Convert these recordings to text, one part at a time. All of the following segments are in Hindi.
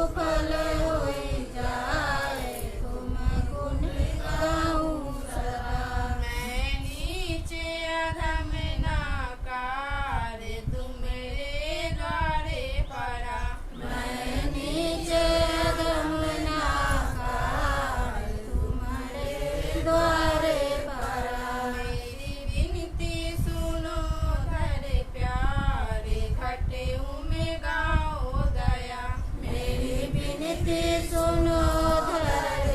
फल होई जाए, तुम गुण गाऊं सदा। मैं नीचे अधम नाकार, तुम्हारे द्वारे परा। मैं नीचे अधम नाकार, तुम्हारे द्वारे परा। मेरी विनती सुनो धर प्यारे, घटे में गाओ दया। मेरी विनती सुनो धर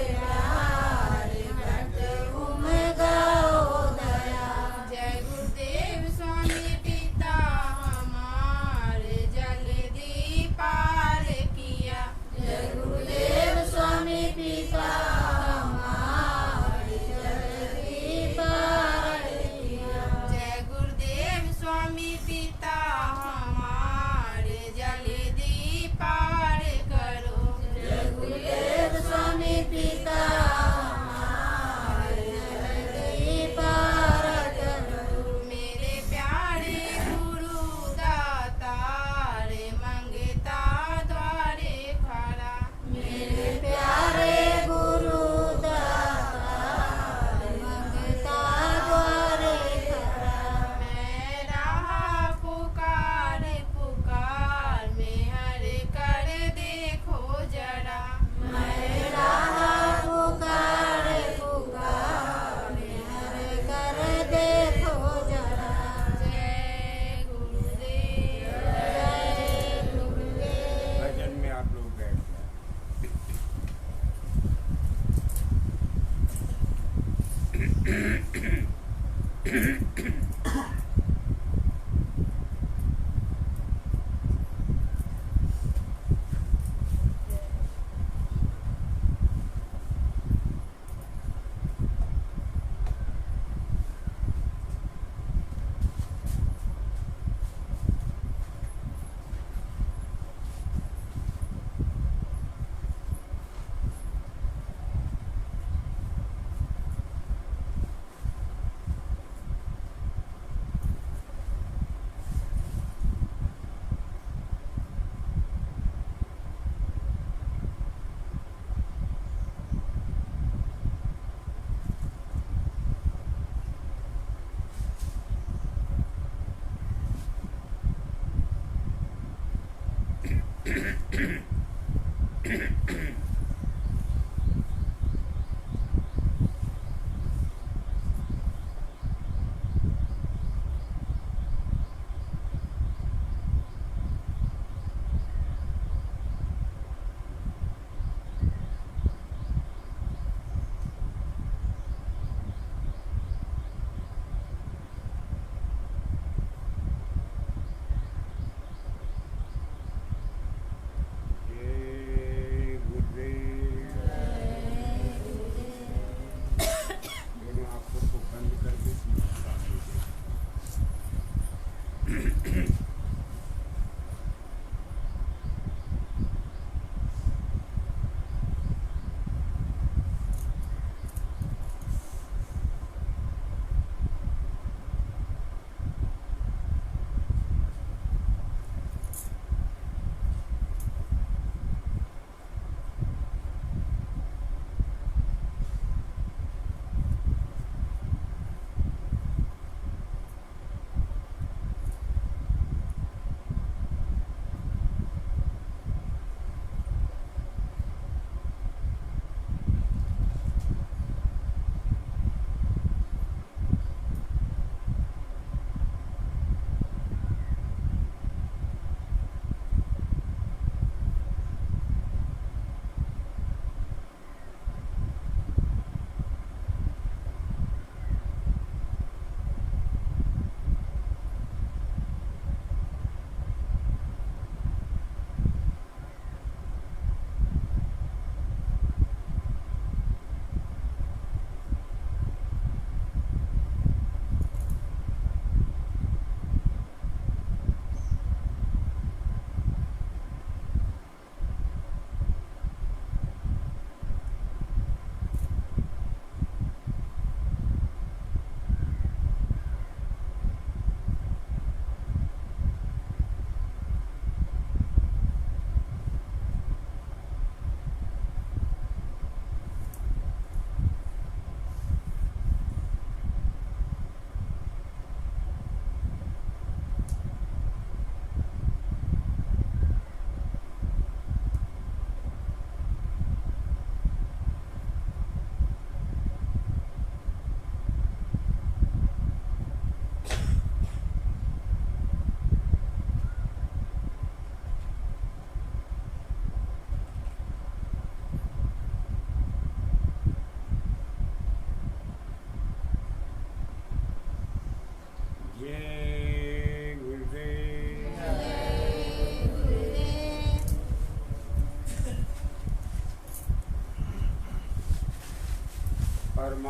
प्यारे, घटे में गाओ दया। जय गुरुदेव स्वामी पिता हमारे, जल्दी पार किया। जय गुरुदेव स्वामी पिता हमारे, जल्दी पार किया। जय गुरुदेव स्वामी पिता हमारे, जल्दी पार करो। जय गुरुदेव स्वामी पिता हमारे, जल्दी पार करो। मेरे प्यारे गुरु दातारे, मंगता द्वारे खड़ा। मेरे प्यारे गुरु दातारे, मंगता द्वारे खड़ा। मैं रहा पुकार पुकार, मेहर कर देखो जरा। मैं रहा पुकार पुकार, मेहर कर देखो जरा। जय गुरुदेव, जय गुरुदेव। भजन में आप लोग बैठ जाए।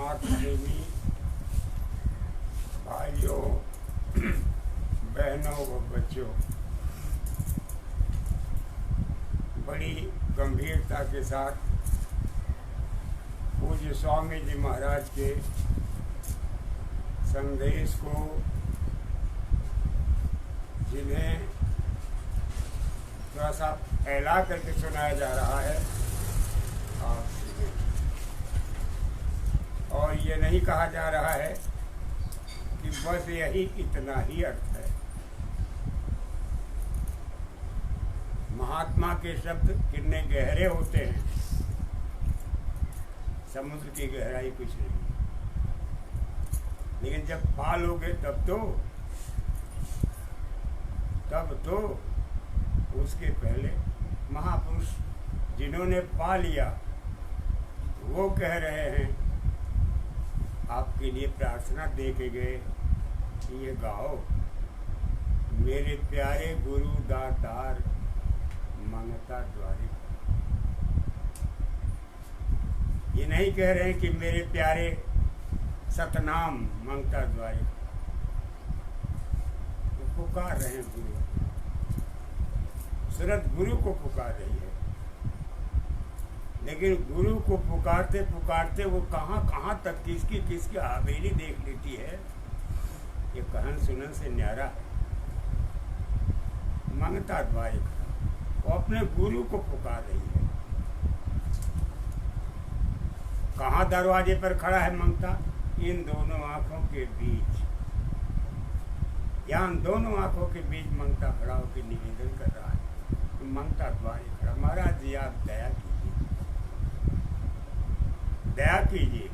परमार्थ प्रेमी भाइयों, बहनों व बच्चों, बड़ी गंभीरता के साथ पूज्य स्वामी जी महाराज के संदेश को, जिन्हें थोड़ा सा फैला करके सुनाया जा रहा है, आप सुने। और ये नहीं कहा जा रहा है कि बस यही इतना ही अर्थ है। महात्मा के शब्द कितने गहरे होते हैं, समुद्र की गहराई कुछ नहीं, लेकिन जब पा लोगे तब तो उसके पहले महापुरुष जिन्होंने पा लिया वो कह रहे हैं, आपके लिए प्रार्थना दे के गए कि ये गाओ, मेरे प्यारे गुरु दातार मंगता द्वारे। ये नहीं कह रहे हैं कि मेरे प्यारे सतनाम मंगता द्वारे, वो पुकार रहे हैं गुरु, सूरत गुरु को पुकार रही है। लेकिन गुरु को पुकारते पुकारते वो कहाँ कहाँ तक किसकी हवेली देख लेती है, ये कहन सुनन से न्यारा है। मंगता द्वारे वो अपने गुरु को पुकार रही है। कहाँ दरवाजे पर खड़ा है मंगता? इन दोनों आंखों के बीच, यहाँ दोनों आंखों के बीच मंगता खड़ा होकर निवेदन कर रहा है। मंगता द्वारे खड़ा, महाराज जी आप दया कीजिए, दया कीजिए।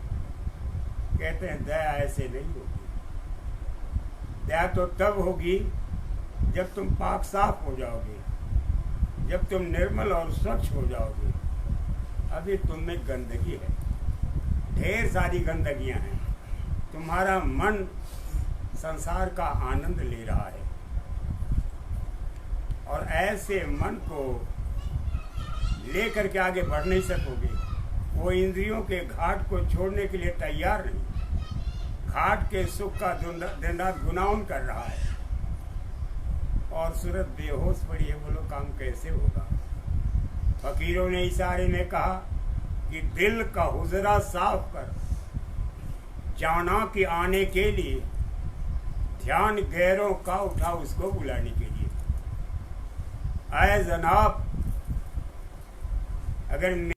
कहते हैं दया ऐसे नहीं होगी, दया तो तब होगी जब तुम पाक साफ हो जाओगे, जब तुम निर्मल और स्वच्छ हो जाओगे। अभी तुम में गंदगी है, ढेर सारी गंदगियां हैं। तुम्हारा मन संसार का आनंद ले रहा है, और ऐसे मन को लेकर के आगे बढ़ नहीं सकोगे। वो इंद्रियों के घाट को छोड़ने के लिए तैयार नहीं, घाट के सुख का दिन रात गुनाउन कर रहा है, और सूरत बेहोश पड़ी है। बोलो काम कैसे होगा? फकीरों ने इशारे में कहा कि दिल का हुजरा साफ कर, जाना कि आने के लिए ध्यान गैरों का उठा उसको बुलाने के लिए। आए जनाब, अगर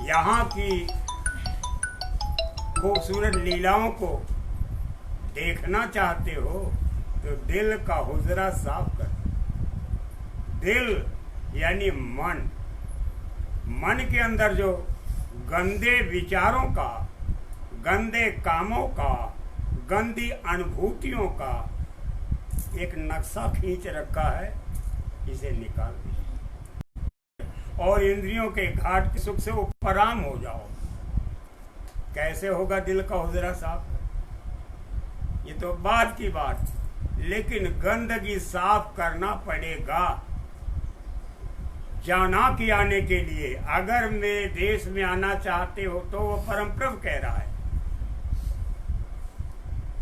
यहाँ की खूबसूरत लीलाओं को देखना चाहते हो तो दिल का हुजरा साफ कर। दिल यानी मन, मन के अंदर जो गंदे विचारों का, गंदे कामों का, गंदी अनुभूतियों का एक नक्शा खींच रखा है, इसे निकाल दीजिए और इंद्रियों के घाट के सुख से उपराम हो जाओ। कैसे होगा दिल का हुजरा साफ? ये तो बात की बात, लेकिन गंदगी साफ करना पड़ेगा। जाना कि आने के लिए, अगर मेरे देश में आना चाहते हो तो वो परम प्रभु कह रहा है,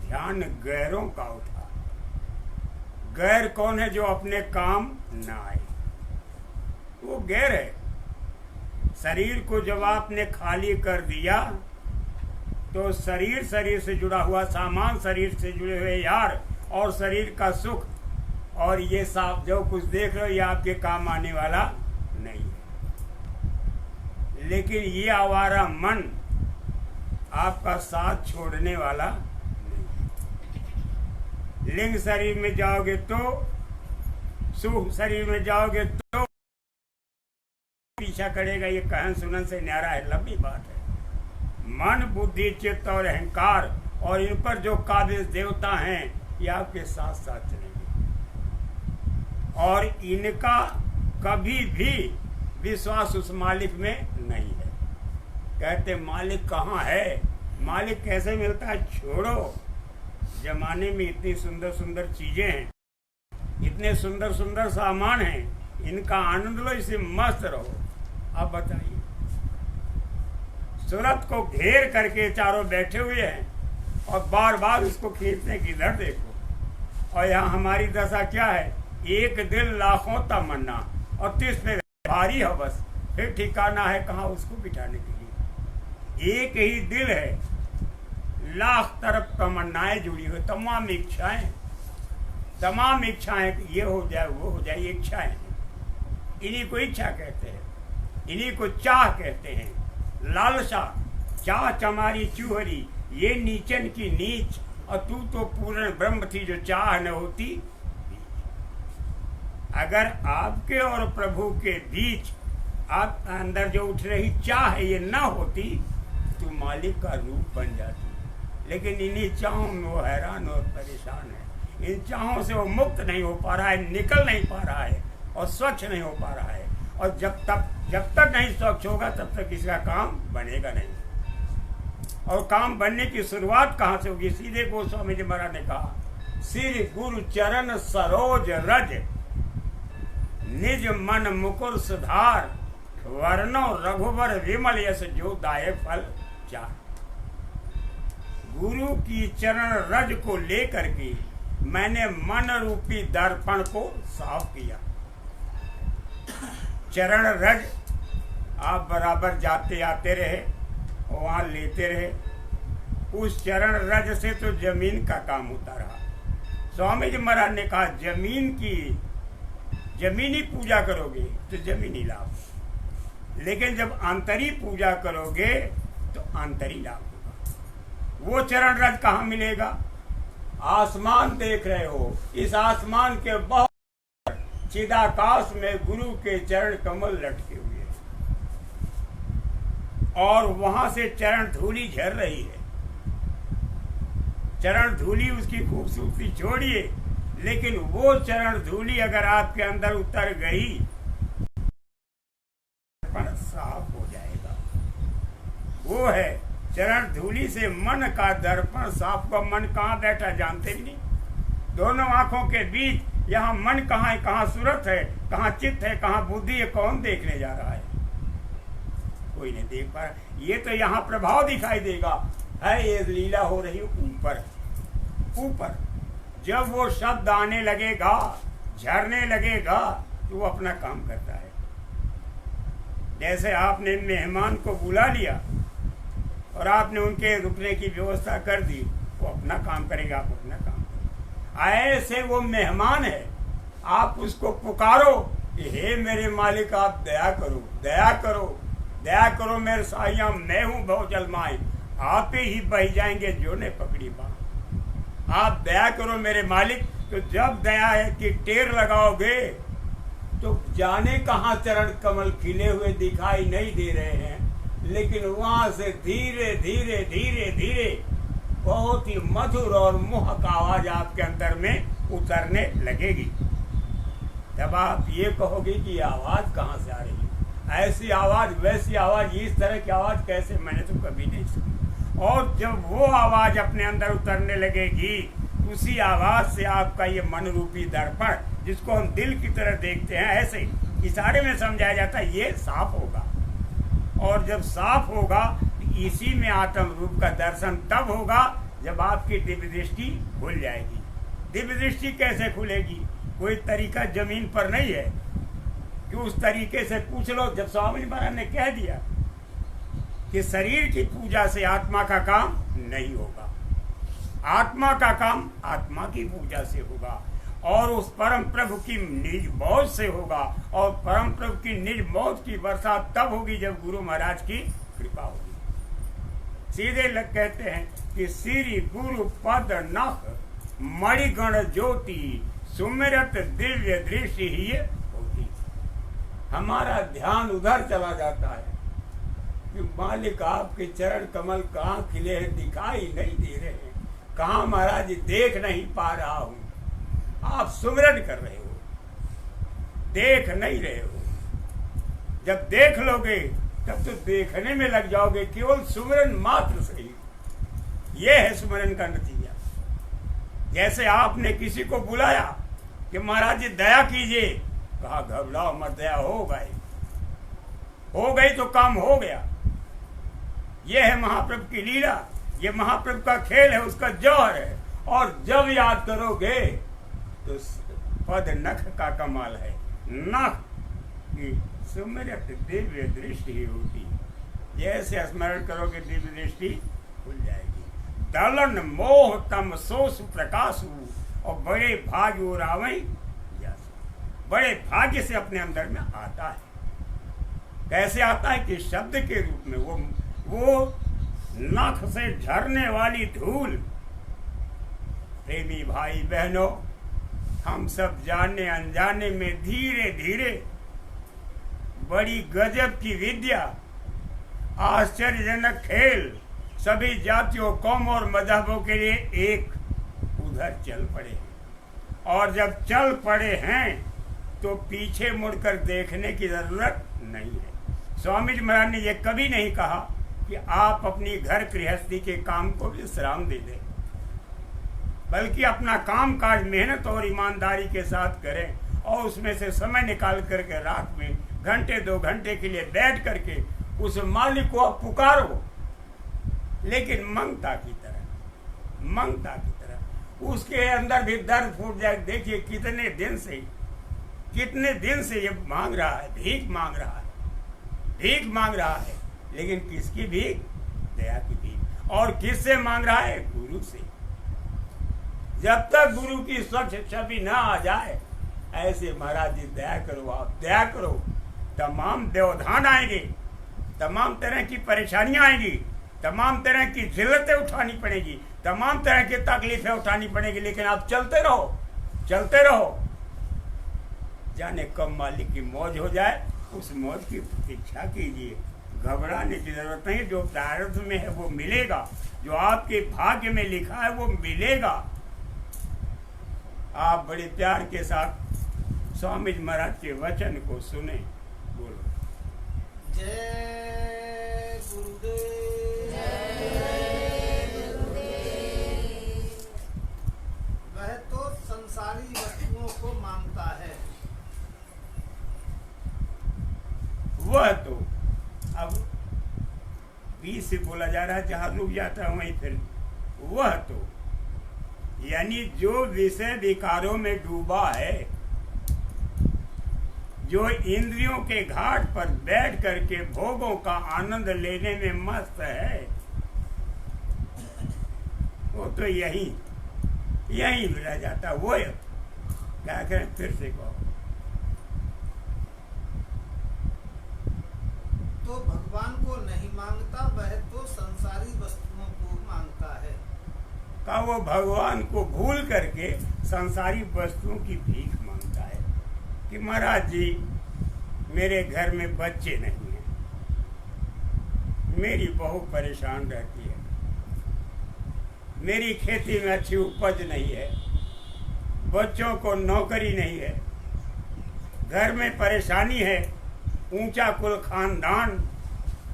ध्यान गैरों का उठा। गैर कौन है? जो अपने काम ना आए, वो गैर है। शरीर को जब आपने खाली कर दिया तो शरीर से जुड़ा हुआ सामान, शरीर से जुड़े हुए यार, और शरीर का सुख और ये साफ जो कुछ देख रहे हो, ये आपके काम आने वाला नहीं है। लेकिन ये आवारा मन आपका साथ छोड़ने वाला नहीं। लिंग शरीर में जाओगे तो सुख, शरीर में जाओगे तो पीछा करेगा। ये कहन सुनन से न्यारा है, लंबी बात है। मन, बुद्धि, चित्त और अहंकार और इन पर जो काबिज देवता हैं, ये आपके साथ साथ चलेंगे, और इनका कभी भी विश्वास उस मालिक में नहीं है। कहते मालिक कहाँ है? मालिक कैसे मिलता है? छोड़ो, जमाने में इतनी सुंदर सुंदर चीजें हैं, इतने सुंदर सुंदर सामान हैं, इनका आनंद लो, इसे मस्त रहो। अब बताइए, सूरत को घेर करके चारों बैठे हुए हैं और बार बार उसको खींचने की इधर देखो। और यहाँ हमारी दशा क्या है, एक दिल लाखों तमन्ना और 30 पे भारी हवस, फिर ठिकाना है कहाँ उसको बिठाने के लिए। एक ही दिल है, लाख तरफ तमन्नाएं जुड़ी हुई, तमाम इच्छाएं, ये हो जाए वो हो जाए, इच्छाएं, इन्हीं को इच्छा कहते हैं, इन्हीं को चाह कहते हैं। लालसा चाह चमारी चूहरी, ये नीचन की नीच, और तू तो पूर्ण ब्रह्म थी जो चाह न होती। अगर आपके और प्रभु के बीच आप अंदर जो उठ रही चाह है ये ना होती तो मालिक का रूप बन जाती। लेकिन इन्हीं चाहों में वो हैरान और परेशान है, इन चाहों से वो मुक्त नहीं हो पा रहा है, निकल नहीं पा रहा है और स्वच्छ नहीं हो पा रहा है। और जब तक नहीं स्वच्छ होगा तब तक इसका काम बनेगा नहीं। और काम बनने की शुरुआत कहाँ से होगी? सीधे गोस्वामी जी महाराज ने कहा, श्री गुरु चरण सरोज रज, निज मन मुकुर सुधार, वर्णो रघुवर विमल यश जो दाये फल चार। गुरु की चरण रज को लेकर के मैंने मन रूपी दर्पण को साफ किया। चरण रज आप बराबर जाते आते रहे और वहां लेते रहे, उस चरण रज से तो जमीन का काम होता रहा। स्वामी जी महाराज ने कहा जमीनी पूजा करोगे तो जमीनी लाभ, लेकिन जब अंतरी पूजा करोगे तो अंतरी लाभ होगा। वो चरण रज कहाँ मिलेगा? आसमान देख रहे हो, इस आसमान के बहुत चिदाकाश में गुरु के चरण कमल लटके हुए हैं और वहां से चरण धूली झर रही है। चरण धूली उसकी खूबसूरती छोड़िए, लेकिन वो चरण धूली अगर आपके अंदर उतर गई दर्पण साफ हो जाएगा। वो है चरण धूली से मन का दर्पण साफ हुआ। मन कहाँ बैठा जानते भी नहीं। दोनों आंखों के बीच यहाँ मन कहाँ है, कहाँ सूरत है, कहाँ चित्त है, कहाँ बुद्धि है, कौन देखने जा रहा है? कोई नहीं देख पा रहा। ये तो यहाँ प्रभाव दिखाई देगा, है ये लीला हो रही ऊपर ऊपर। जब वो शब्द आने लगेगा, झरने लगेगा, तो वो अपना काम करता है। जैसे आपने मेहमान को बुला लिया और आपने उनके रुकने की व्यवस्था कर दी, वो अपना काम करेगा, आप अपना काम करेंगे। ऐसे वो मेहमान है, आप उसको पुकारो कि हे मेरे मालिक आप दया करो, दया करो, दया करो मेरे साइया, मैं हूं बहु जलमाई, आप ही बह जाएंगे जो ने पकड़ी बात। आप दया करो मेरे मालिक। तो जब दया की टेर लगाओगे तो जाने कहाँ चरण कमल खिले हुए दिखाई नहीं दे रहे हैं, लेकिन वहां से धीरे धीरे धीरे धीरे बहुत ही मधुर और मोहक आवाज आपके अंदर में उतरने लगेगी। तब आप ये कहोगे कि आवाज कहाँ से आ रही है? ऐसी आवाज, वैसी आवाज, इस तरह की आवाज कैसे? मैंने तो कभी नहीं सुनी। और जब वो आवाज अपने अंदर उतरने लगेगी, उसी आवाज से आपका ये मन रूपी दर्पण, जिसको हम दिल की तरह देखते हैं, ऐसे इशारे में समझाया जाता है, ये साफ होगा। और जब साफ होगा, इसी में आत्म रूप का दर्शन तब होगा जब आपकी दिव्य दृष्टि खुल जाएगी। दिव्य दृष्टि कैसे खुलेगी? कोई तरीका जमीन पर नहीं है कि उस तरीके से पूछ लो। जब स्वामी महाराज ने कह दिया कि शरीर की पूजा से आत्मा का काम नहीं होगा, आत्मा का काम आत्मा की पूजा से होगा, और उस परम प्रभु की निज मौज से होगा। और परम प्रभु की निज मौज की बरसात तब होगी जब गुरु महाराज की कृपा होगी। सीधे लग कहते हैं कि श्री गुरु पद नख मणिगण ज्योति, सुमिरत दिव्य दृष्टि ही होती। हमारा ध्यान उधर चला जाता है कि मालिक आपके चरण कमल कहाँ खिले हैं, दिखाई नहीं दे रहे हैं, कहाँ महाराज देख नहीं पा रहा हूं। आप सुमिरन कर रहे हो, देख नहीं रहे हो। जब देख लोगे तब तो देखने में लग जाओगे, केवल सुमिरन मात्र सही। यह है सुमिरन का नतीजा। जैसे आपने किसी को बुलाया कि महाराज जी दया कीजिए, कहा घबराओ मत, दया हो गई तो काम हो गया। ये है महाप्रभु की लीला, ये महाप्रभु का खेल है, उसका जौहर है। और जब याद करोगे तो पद नख का कमाल है। नख की सुमिरत दिव्य दृष्टि ही होती, जैसे स्मरण करोगे दिव्य दृष्टि खुल जाएगी। दलन मोह तम सोस प्रकाश, और बड़े भाग्य उरावई, बड़े भाग्य से अपने अंदर में आता है। कैसे आता है कि शब्द के रूप में वो नख से झरने वाली धूल। प्रेमी भाई बहनों, हम सब जाने अनजाने में धीरे धीरे बड़ी गजब की विद्या, आश्चर्यजनक खेल, सभी जातियों, कौम और मजहबों के लिए एक उधर चल पड़े हैं। और जब चल पड़े हैं तो पीछे मुड़कर देखने की जरूरत नहीं है। स्वामी जी महाराज ने यह कभी नहीं कहा कि आप अपनी घर गृहस्थी के काम को विश्राम दे दें, बल्कि अपना काम काज मेहनत और ईमानदारी के साथ करें और उसमें से समय निकाल करके रात में घंटे 2 घंटे के लिए बैठ करके उस मालिक को आप पुकारो, लेकिन मंगता की तरह उसके अंदर भी दर्द फूट जाए। देखिए कितने दिन से ये मांग रहा है, भीख मांग रहा है, लेकिन किसकी भीख? दया की भीख। और किससे मांग रहा है? गुरु से। जब तक गुरु की स्वच्छ छवि ना आ जाए, ऐसे महाराज जी दया करो, आप दया करो, तमाम व्यवधान आएंगे, तमाम तरह की परेशानियां आएंगी, तमाम तरह की जिल्लतें उठानी पड़ेगी, तमाम तरह की तकलीफें उठानी पड़ेगी, लेकिन आप चलते रहो। जाने कब मालिक की मौज हो जाए, उस मौज की प्रतीक्षा कीजिए। घबराने की जरूरत नहीं। जो प्रारब्ध में है वो मिलेगा, जो आपके भाग्य में लिखा है वो मिलेगा। आप बड़े प्यार के साथ स्वामी जी महाराज के वचन को सुने। बोलो जय गुरुदेव। वह तो संसारी वस्तुओं को मांगता है। वह तो अब बीच से बोला जा रहा है, जहां रुक जाता है वहीं फिर वह तो, यानी जो विषय विकारों में डूबा है, जो इंद्रियों के घाट पर बैठ करके भोगों का आनंद लेने में मस्त है, वो तो यही रह जाता। वो क्या करें, फिर से कहो। तो भगवान को नहीं मांगता, वह तो संसारी वस्तुओं को मांगता है। का वो भगवान को भूल करके संसारी वस्तुओं की भीख मांगता है कि महाराज जी मेरे घर में बच्चे नहीं हैं, मेरी बहू परेशान रहती है, मेरी खेती में अच्छी उपज नहीं है, बच्चों को नौकरी नहीं है, घर में परेशानी है, ऊंचा कुल खानदान,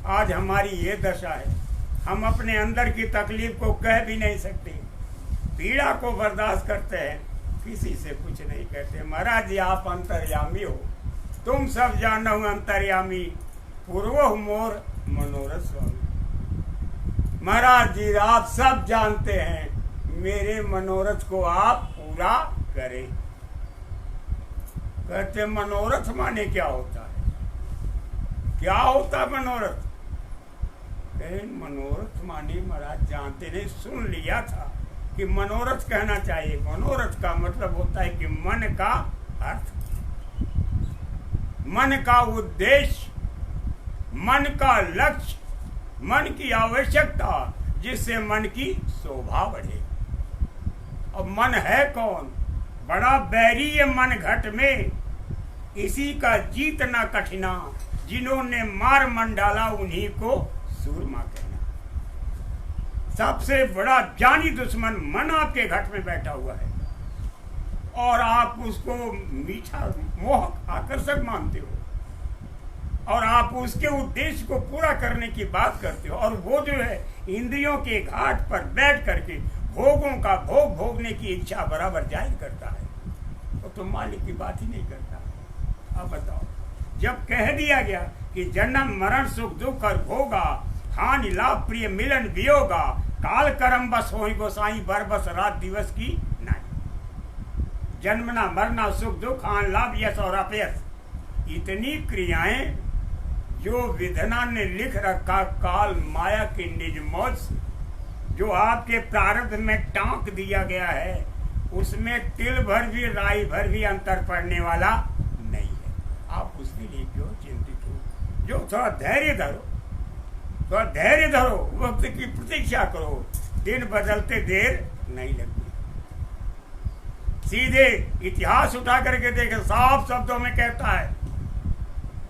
आज हमारी ये दशा है। हम अपने अंदर की तकलीफ को कह भी नहीं सकते, पीड़ा को बर्दाश्त करते हैं, किसी से कुछ नहीं कहते। महाराज जी आप अंतर्यामी हो, तुम सब जानो अंतर्यामी, पूर्व मोर मनोरथ स्वामी। महाराज जी आप सब जानते हैं, मेरे मनोरथ को आप पूरा करें। कहते मनोरथ माने क्या होता है? क्या होता मनोरथ? मनोरथ माने महाराज जानते नहीं, सुन लिया था कि मनोरथ कहना चाहिए। मनोरथ का मतलब होता है कि मन का अर्थ, मन का उद्देश्य, मन का लक्ष्य, मन की आवश्यकता, जिससे मन की शोभा बढ़े। अब मन है कौन? बड़ा बैरी है मन घट में, इसी का जीतना कठिना, जिन्होंने मार मन डाला उन्हीं को सूरमा कहना। सबसे बड़ा जानी दुश्मन मन आपके घट में बैठा हुआ है, और आप उसको मीठा मोहक आकर्षक मानते हो, और आप उसके उद्देश्य को पूरा करने की बात करते हो, और वो जो है इंद्रियों के घाट पर बैठ करके भोगों का भोग भोगने की इच्छा बराबर जाहिर करता है, तो मालिक की बात ही नहीं करता। अब बताओ, जब कह दिया गया कि जन्म मरण सुख दुख और भोगा खान लाभ प्रिय मिलन वियोगा, काल करम बस होई गोसाई बर बस रात दिवस की नहीं। जन्मना मरना सुख दुख आन लाभ यश और अपयश, इतनी क्रियाएं जो विधना ने लिख रखा काल माया की निज मौज से, जो आपके प्रारब्ध में टांक दिया गया है, उसमें तिल भर भी राई भर भी अंतर पड़ने वाला नहीं है। आप उसके लिए क्यों चिंतित हो? जो थोड़ा धैर्य धरो, थोड़ा धैर्य धरो, वक्त की प्रतीक्षा करो, दिन बदलते देर नहीं लगती। सीधे इतिहास उठा करके देखे, साफ शब्दों में कहता है,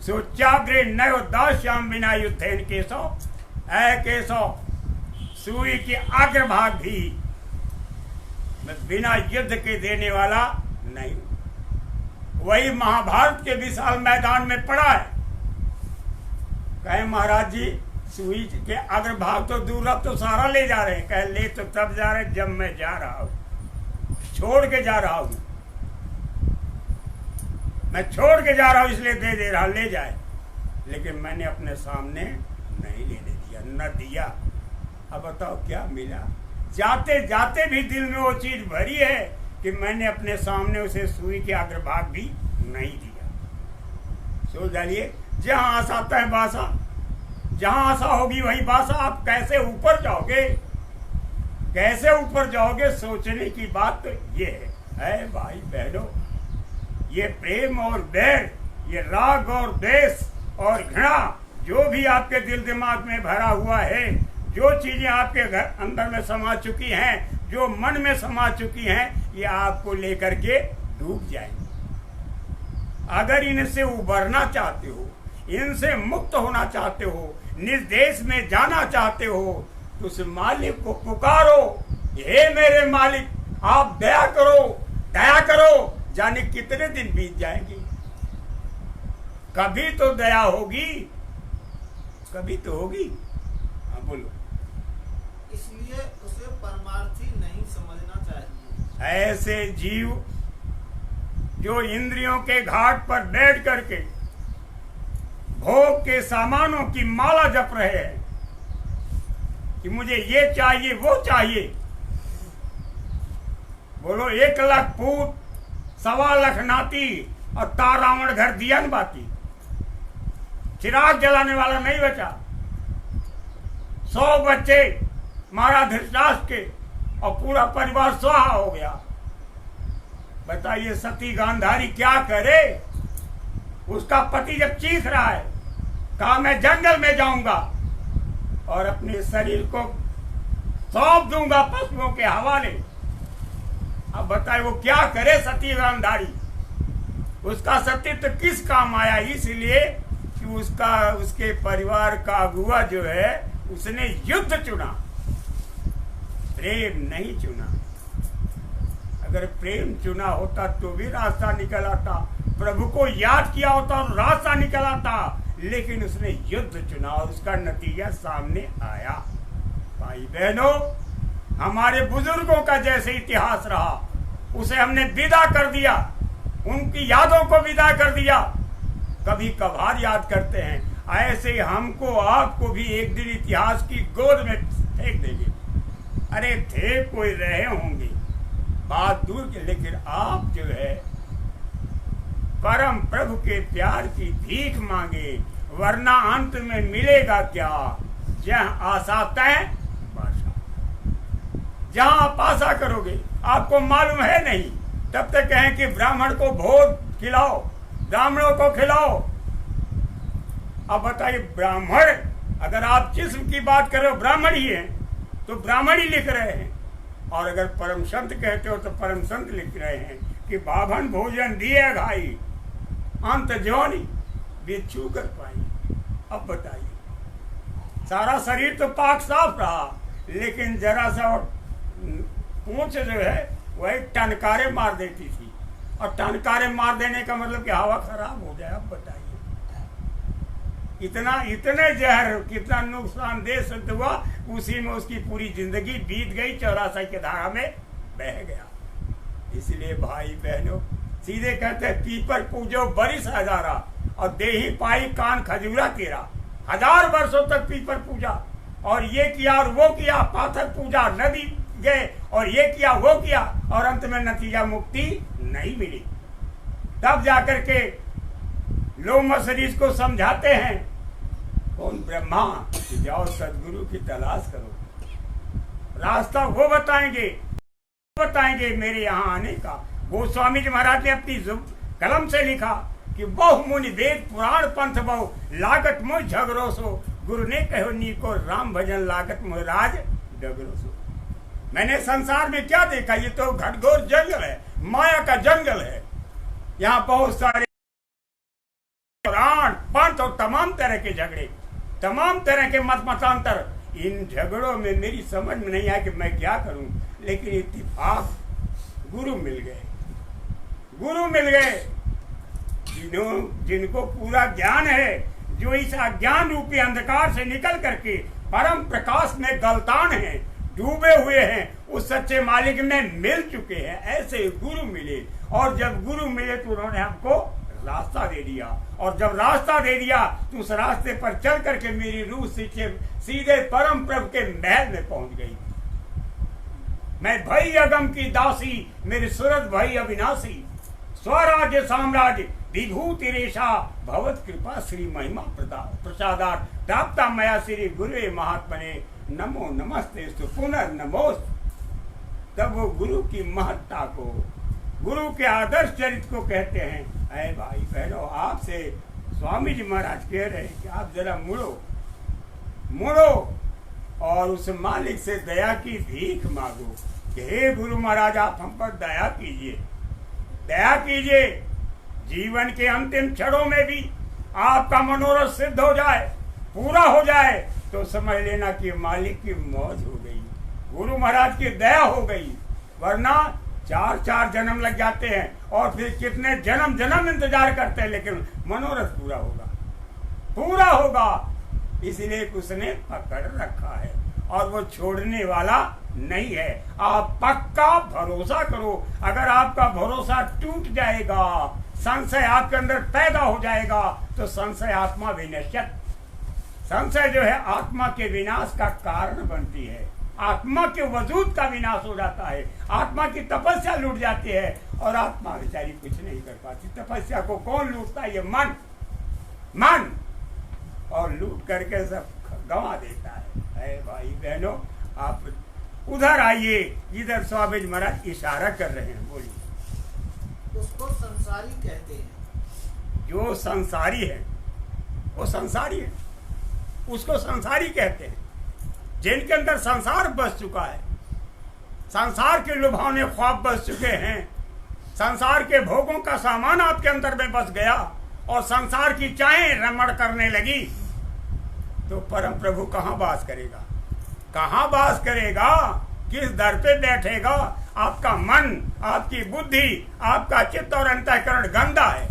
सोचाग्रे नयो दाश्याम बिना युद्धेन केशव, ऐ केशव सुई के अग्रभाग भी मैं बिना युद्ध के देने वाला नहीं। वही महाभारत के विशाल मैदान में पड़ा है। कहे महाराज जी सुई के अग्रभाग तो दूर, अब तो सारा ले जा रहे हैं। कहे ले तो तब जा रहे जब मैं जा रहा हूं, छोड़ के जा रहा हूं, मैं छोड़ के जा रहा हूं इसलिए दे रहा, ले जाए, लेकिन मैंने अपने सामने नहीं लेने दिया, न दिया। अब बताओ क्या मिला? जाते जाते भी दिल में वो चीज भरी है कि मैंने अपने सामने उसे सुई के अग्रभाग भी नहीं दिया। सोच डालिए, जहां आशा आता है बासा, जहां आशा होगी वही बासा। आप कैसे ऊपर जाओगे, कैसे ऊपर जाओगे, सोचने की बात तो ये है भाई बहनों। ये प्रेम और बैर, ये राग और द्वेष और घृणा, जो भी आपके दिल दिमाग में भरा हुआ है, जो चीजें आपके घर अंदर में समा चुकी हैं, जो मन में समा चुकी हैं, ये आपको लेकर के डूब जाएंगे। अगर इनसे उबरना चाहते हो, इनसे मुक्त होना चाहते हो, निज देश में जाना चाहते हो, तो उस मालिक को पुकारो, हे मेरे मालिक आप दया करो, दया करो। जाने कितने दिन बीत जाएंगे, कभी तो दया होगी, कभी तो होगी। हाँ बोलो। इसलिए उसे परमार्थी नहीं समझना चाहिए। ऐसे जीव जो इंद्रियों के घाट पर बैठ करके भोग के सामानों की माला जप रहे हैं कि मुझे ये चाहिए वो चाहिए, बोलो 1 लाख पूत, 1.25 लाख नाती और तारावण घर दियन बाती, चिराग जलाने वाला नहीं बचा। 100 बच्चे मारा धृतराष्ट्र के और पूरा परिवार स्वाहा हो गया। बताइए सती गांधारी क्या करे? उसका पति जब चीख रहा है, कहा मैं जंगल में जाऊंगा और अपने शरीर को सौंप दूंगा पशुओं के हवाले। अब बताए वो क्या करे सती गांधारी? उसका सतीत्व किस काम आया? इसलिए कि उसके परिवार का अगुआ जो है उसने युद्ध चुना, प्रेम नहीं चुना। अगर प्रेम चुना होता तो भी रास्ता निकल आता, प्रभु को याद किया होता और रास्ता निकल आता, लेकिन उसने युद्ध चुना और उसका नतीजा सामने आया। भाई बहनों, हमारे बुजुर्गों का जैसे इतिहास रहा उसे हमने विदा कर दिया, उनकी यादों को विदा कर दिया, कभी कभार याद करते हैं। ऐसे हमको आपको भी एक दिन इतिहास की गोद में फेंक देंगे। अरे थे कोई रहे होंगे, बात दूर के, लेकिन आप जो है परम प्रभु के प्यार की भीख मांगे, वरना अंत में मिलेगा क्या? जहाँ आशा तय बाशा, जहाँ आप आशा करोगे आपको मालूम है नहीं, तब तक कहें कि ब्राह्मण को भोग खिलाओ, ब्राह्मणों को खिलाओ। अब बताइए, ब्राह्मण, अगर आप जिस्म की बात करो ब्राह्मण ही है तो ब्राह्मण ही लिख रहे हैं, और अगर परम संत कहते हो तो परम संत लिख रहे हैं कि बाभन भोजन दिए घाई, अंत जोनी बिच्छू कर पाई। अब बताइए, सारा शरीर तो पाक साफ रहा, लेकिन जरा सा पूंछ जो है वही टनकारे मार देती थी, और टनकारे मार देने का मतलब कि हवा खराब हो जाए। अब बताइए, इतने जहर, कितना नुकसानदेह सिद्ध हुआ, उसी में उसकी पूरी जिंदगी बीत गई, 84 की धारा में बह गया। इसलिए भाई बहनों, सीधे कहते हैं पीपर पूजो बरिस हजारा और देही पाई कान खजूरा तेरा। 1000 वर्षों तक पीपर पूजा, और ये किया और वो किया, पाथर पूजा, नदी गए और ये किया वो किया, और अंत में नतीजा मुक्ति नहीं मिली। तब जाकर के लोग मरीज को समझाते हैं कौन ब्रह्मा कि जाओ सदगुरु की तलाश करो, रास्ता वो बताएंगे मेरे यहाँ आने का। गोस्वामी जी महाराज ने अपनी कलम से लिखा कि बहु मुनि वेद पुराण पंथ बहु लागत मोह झगड़ो सो, गुरु ने कहो नी को राम भजन लागत मोह राज डगरो सो। मैंने संसार में क्या देखा, ये तो घटघोर जंगल है, माया का जंगल है। यहाँ बहुत सारे पुराण पंथ और तमाम तरह के झगड़े, तमाम तरह के मत मतांतर, इन झगड़ों में मेरी समझ में नहीं आया कि मैं क्या करूं। लेकिन इत्तेफाक गुरु मिल गए जिनको पूरा ज्ञान है, जो इस अज्ञान रूपी अंधकार से निकल करके परम प्रकाश में गलतान है, डूबे हुए हैं, उस सच्चे मालिक में मिल चुके हैं। ऐसे गुरु मिले, और जब गुरु मिले तो उन्होंने हमको रास्ता दे दिया, और जब रास्ता दे दिया तो उस रास्ते पर चल करके मेरी रूह सीधे परम प्रभु के महल में पहुंच गई। मैं भई अगम की दासी, मेरी सूरत भई अविनाशी, स्वराज्य साम्राज्य विभूति रेशा, भगवत कृपा श्री महिमा प्रसादार प्राप्ता मया श्री गुरुवे महात्मने, नमो नमस्ते पुनर्नमोस्त। तब वो गुरु की महत्ता को, गुरु के आदर्श चरित्र को कहते हैं। अरे भाई बहनों, आपसे स्वामी जी महाराज कह रहे हैं कि आप जरा मुड़ो और उस मालिक से दया की भीख मांगो कि हे गुरु महाराज, आप हम पर दया कीजिए। जीवन के अंतिम क्षणों में भी आपका मनोरथ सिद्ध हो जाए, पूरा हो जाए, तो समझ लेना कि मालिक की मौज हो गई, गुरु महाराज की दया हो गई। वरना 4 जन्म लग जाते हैं और फिर कितने जन्म इंतजार करते हैं, लेकिन मनोरथ पूरा होगा। इसलिए उसने पकड़ रखा है और वो छोड़ने वाला नहीं है। आप पक्का भरोसा करो। अगर आपका भरोसा टूट जाएगा, संशय आपके अंदर पैदा हो जाएगा, तो संशय आत्मा विनश्यत, संशय जो है आत्मा के विनाश का कारण बनती है, आत्मा के वजूद का विनाश हो जाता है, आत्मा की तपस्या लूट जाती है, और आत्मा बेचारी कुछ नहीं कर पाती। तपस्या को कौन लूटता है? ये मन, और लूट करके सब गंवा देता है। भाई बहनों, आप उधर आइए, इधर स्वामी जी महाराज इशारा कर रहे हैं, बोलिए। उसको संसारी कहते हैं। जो संसारी है वो संसारी है, उसको संसारी कहते हैं। जिनके अंदर संसार बस चुका है, संसार के लुभावने ख्वाब बस चुके हैं, संसार के भोगों का सामान आपके अंदर में बस गया और संसार की चाहें रमण करने लगी, तो परम प्रभु कहाँ वास करेगा? कहाँ वास करेगा? किस दर पे बैठेगा? आपका मन, आपकी बुद्धि, आपका चित्त और अंतःकरण गंदा है,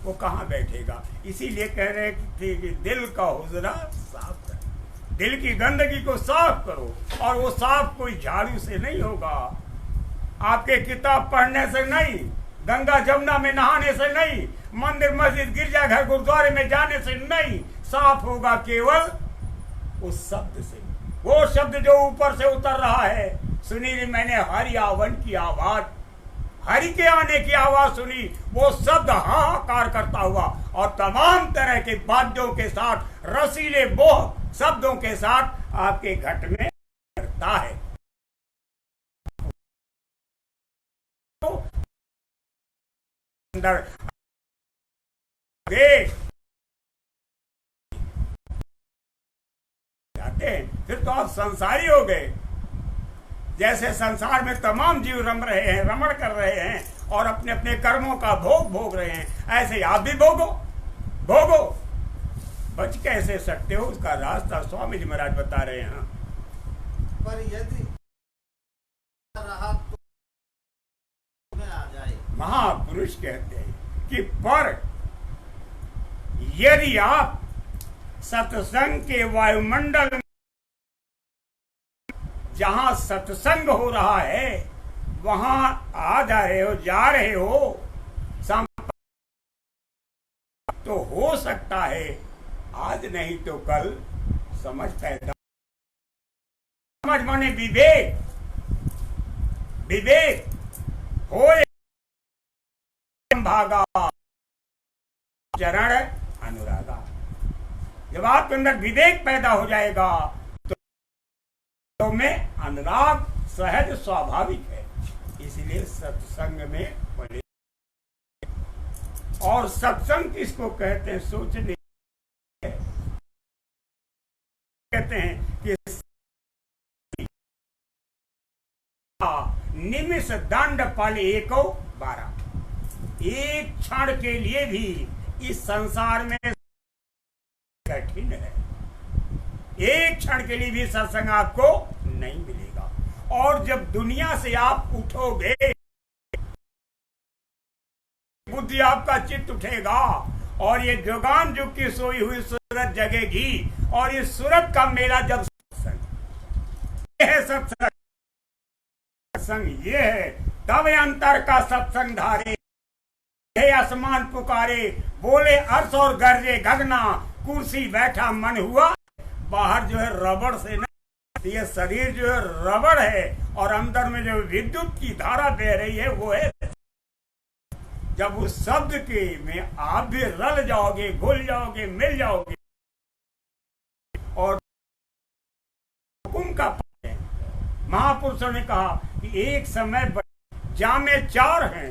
वो कहाँ बैठेगा? इसीलिए कह रहे थे कि दिल का हुजरा साफ करो, दिल की गंदगी को साफ करो। और वो साफ कोई झाड़ू से नहीं होगा, आपके किताब पढ़ने से नहीं, गंगा जमुना में नहाने से नहीं, मंदिर मस्जिद गिरजाघर गुरुद्वारे में जाने से नहीं। साफ होगा केवल उस शब्द से, वो शब्द जो ऊपर से उतर रहा है। सुनी मैंने हरि आवन की आवाज, हरि के आने की आवाज सुनी, वो शब्द हाहाकार करता हुआ और तमाम तरह के वाद्यों के साथ, रसीले बोह शब्दों के साथ आपके घट में करता है। तो अंदर जाते हैं, फिर तो आप संसारी हो गए। जैसे संसार में तमाम जीव रम रहे हैं, रमण कर रहे हैं और अपने अपने कर्मों का भोग रहे हैं, ऐसे आप भी भोगो। बच कैसे सकते हो, उसका रास्ता स्वामी जी महाराज बता रहे हैं। पर यदि रहा तो में आ जाए। महापुरुष कहते हैं कि पर यदि आप सत्संग के वायुमंडल में, जहां सत्संग हो रहा है, वहां जा रहे हो, तो हो सकता है आज नहीं तो कल समझ पैदा समझ माने विवेक, विवेक हो भागा चरण अनुरागा। जब आपके अंदर विवेक पैदा हो जाएगा तो में अनुराग सहज स्वाभाविक है। इसलिए सत्संग में पड़े। और सत्संग किसको कहते हैं? सोचने कहते हैं कि निमिष दंड पल एको 12। एक क्षण के लिए भी इस संसार में कठिन है। एक क्षण के लिए भी सत्संग आपको नहीं मिलेगा। और जब दुनिया से आप उठोगे, बुद्धि आपका चित्त उठेगा और ये जोगान जुग की सोई हुई सूरत जगेगी। और इस सूरत का मेला जब सत्संग है, सत्संग ये है, तब अंतर का सत्संग धारे, आसमान पुकारे, बोले अर्श और गरजे गगना, कुर्सी बैठा मन हुआ। बाहर जो है रबड़ से ना, ये शरीर जो है रबड़ है और अंदर में जो विद्युत की धारा बह रही है वो है। जब उस शब्द के में आप भी रल जाओगे, घुल जाओगे, मिल जाओगे और हुकुम का महापुरुषों ने कहा कि एक समय जामे 4 हैं,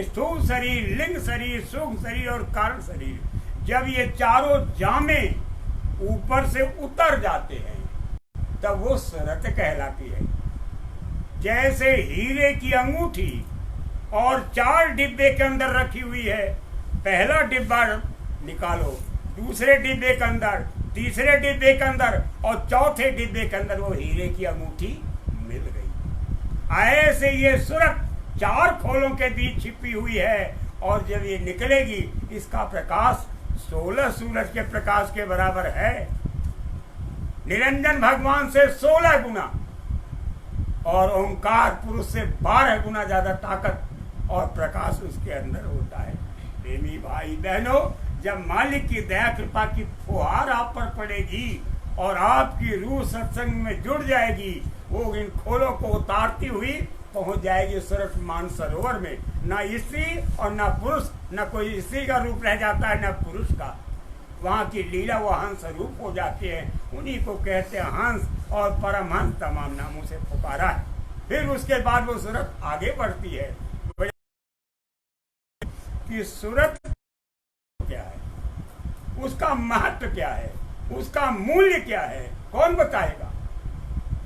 स्थूल शरीर, लिंग शरीर, सूक्ष्म शरीर और कारण शरीर। जब ये चारों जामे ऊपर से उतर जाते हैं तब वो सूरत कहलाती है। जैसे हीरे की अंगूठी और 4 डिब्बे के अंदर रखी हुई है, पहला डिब्बा निकालो, दूसरे डिब्बे के अंदर, तीसरे डिब्बे के अंदर और चौथे डिब्बे के अंदर वो हीरे की अंगूठी मिल गई। ऐसे ये सूरत 4 खोलों के बीच छिपी हुई है और जब ये निकलेगी इसका प्रकाश 16 सूरज के प्रकाश के बराबर है। निरंजन भगवान से 16 गुना और ओंकार पुरुष से 12 गुना ज्यादा ताकत और प्रकाश उसके अंदर होता है। प्रेमी भाई बहनों, जब मालिक की दया कृपा की फुहार आप पर पड़ेगी और आपकी रूह सत्संग में जुड़ जाएगी, वो इन खोलों को उतारती हुई पहुंच जाएगी सूरत मान सरोवर में। ना स्त्री और ना पुरुष, ना कोई स्त्री का रूप रह जाता है ना पुरुष का। वहाँ की लीला वो हंस रूप हो जाती है। उन्हीं को कहते हैं हंस और परमहंस, तमाम नामों से पुकारा है। फिर उसके बाद वो सूरत आगे बढ़ती है कि सूरत क्या है, उसका महत्व क्या है, उसका मूल्य क्या है, कौन बताएगा?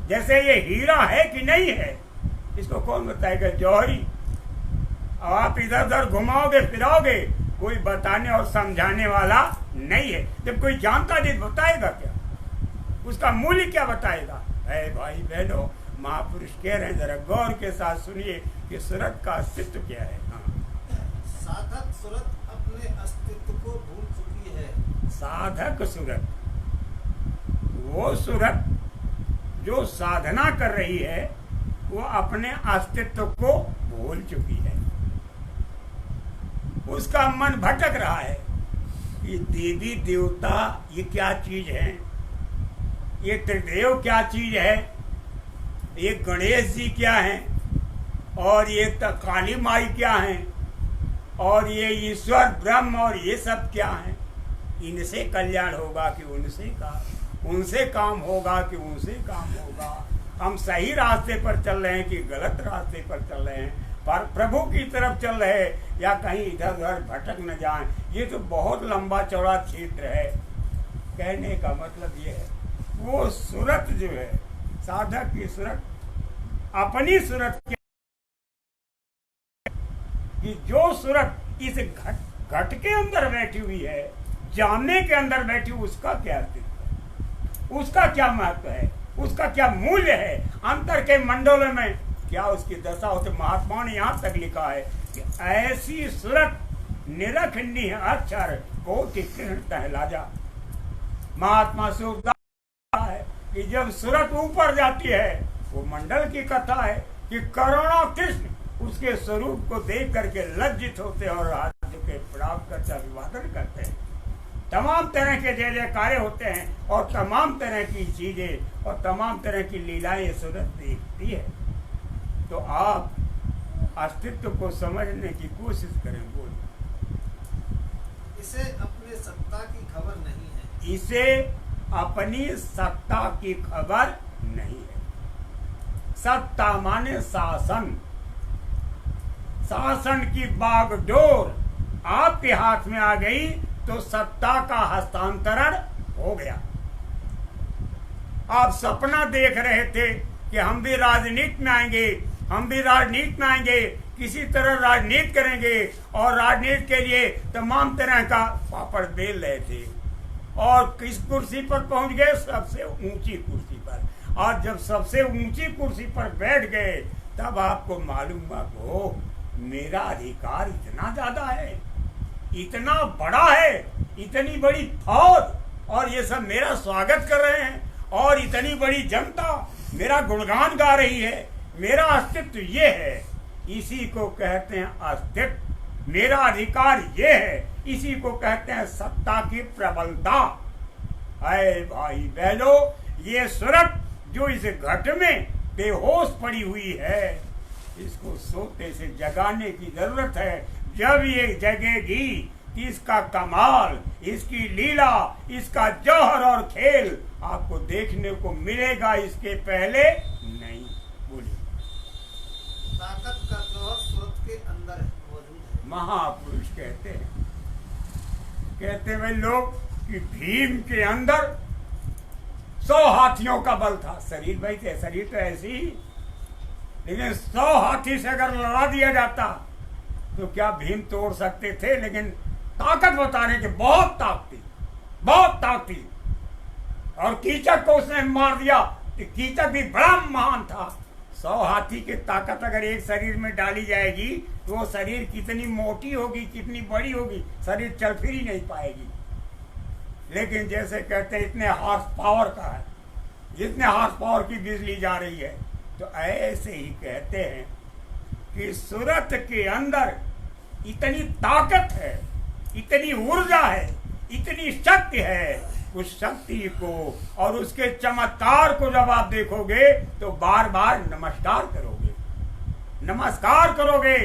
जैसे ये हीरा है कि नहीं है, इसको कौन बताएगा? जौहरी। अब आप इधर उधर घुमाओगे फिराओगे, कोई बताने और समझाने वाला नहीं है। जब कोई जानता नहीं बताएगा क्या? उसका मूल्य क्या बताएगा? है भाई बहनों, महापुरुष कह रहे हैं, जरा गौर के साथ सुनिए कि सूरत का अस्तित्व क्या है। साधक सूरत अपने अस्तित्व को भूल चुकी है। साधक सूरत, वो सूरत जो साधना कर रही है वो अपने अस्तित्व को भूल चुकी है। उसका मन भटक रहा है कि देवी देवता ये क्या चीज है, ये त्रिदेव क्या चीज है, ये गणेश जी क्या है, और ये काली माई क्या है, और ये ईश्वर ब्रह्म और ये सब क्या है। इनसे कल्याण होगा कि उनसे का, उनसे काम होगा कि उनसे काम होगा। हम सही रास्ते पर चल रहे हैं कि गलत रास्ते पर चल रहे हैं, पर प्रभु की तरफ चल रहे हैं या कहीं इधर उधर भटक न जाएं। ये तो बहुत लंबा चौड़ा क्षेत्र है। कहने का मतलब ये है, वो सूरत जो है, साधक की सूरत अपनी सूरत कि जो सूरत इस घट के अंदर बैठी हुई है, जामने के अंदर बैठी, उसका क्या अस्तित्व है, उसका क्या महत्व है, उसका क्या मूल्य है, अंतर के मंडलों में क्या उसकी दशा होती। महात्मा ने यहाँ तक लिखा है कि ऐसी सूरत निरख अक्षर कोटि कृष्ण कहलाजा। महात्मा सूरदास है कि जब सूरत ऊपर जाती है, वो मंडल की कथा है कि करोड़ों कृष्ण उसके स्वरूप को देख करके लज्जित होते और राज्य के प्राप्त करके अभिवादन करते हैं। तमाम तरह के जय जयकारे होते हैं और तमाम तरह की चीजें और तमाम तरह की लीलाएं सूरत देखती है। तो आप अस्तित्व को समझने की कोशिश करें। बोल, इसे अपने सत्ता की खबर नहीं है। इसे अपनी सत्ता की खबर नहीं है। सत्ता माने शासन। शासन की बागडोर आपके हाथ में आ गई तो सत्ता का हस्तांतरण हो गया। आप सपना देख रहे थे कि हम भी राजनीति में आएंगे, हम भी राजनीति में आएंगे, किसी तरह राजनीति करेंगे और राजनीति के लिए तमाम तरह का पापड़ बेल रहे थे और किस कुर्सी पर पहुंच गए? सबसे ऊंची कुर्सी पर। और जब सबसे ऊंची कुर्सी पर बैठ गए तब आपको मालूम हुआ कि मेरा अधिकार इतना ज्यादा है, इतना बड़ा है, इतनी बड़ी फौज और ये सब मेरा स्वागत कर रहे हैं और इतनी बड़ी जनता मेरा गुणगान गा रही है। मेरा अस्तित्व ये है, इसी को कहते हैं अस्तित्व। मेरा अधिकार ये है, इसी को कहते हैं सत्ता की प्रबलता। अरे भाई बहनों, ये सूरत जो इस घट में बेहोश पड़ी हुई है, इसको सोते से जगाने की जरूरत है। जब ये जगेगी इसका कमाल, इसकी लीला, इसका जौहर और खेल आपको देखने को मिलेगा, इसके पहले नहीं। बोलिए। ताकत का जौहर सूरत के अंदर मौजूद है। महापुरुष कहते हैं भाई लोग कि भीम के अंदर 100 हाथियों का बल था। शरीर भाई थे, शरीर तो ऐसी ही, लेकिन 100 हाथी से अगर लड़ा दिया जाता तो क्या भीम तोड़ सकते थे? लेकिन ताकत बताने की बहुत ताकत थी, बहुत ताकत थी। और कीचक को उसने मार दिया। कीचक भी बड़ा महान था। 100 हाथी की ताकत अगर एक शरीर में डाली जाएगी तो वो शरीर कितनी मोटी होगी, कितनी बड़ी होगी, शरीर चल फिर ही नहीं पाएगी। लेकिन जैसे कहते हैं इतने हॉर्स पावर का है, जितने हॉर्स पावर की बिजली जा रही है, तो ऐसे ही कहते हैं कि सूरत के अंदर इतनी ताकत है, इतनी ऊर्जा है, इतनी शक्ति है। उस शक्ति को और उसके चमत्कार को जब आप देखोगे तो बार बार नमस्कार करोगे, नमस्कार करोगे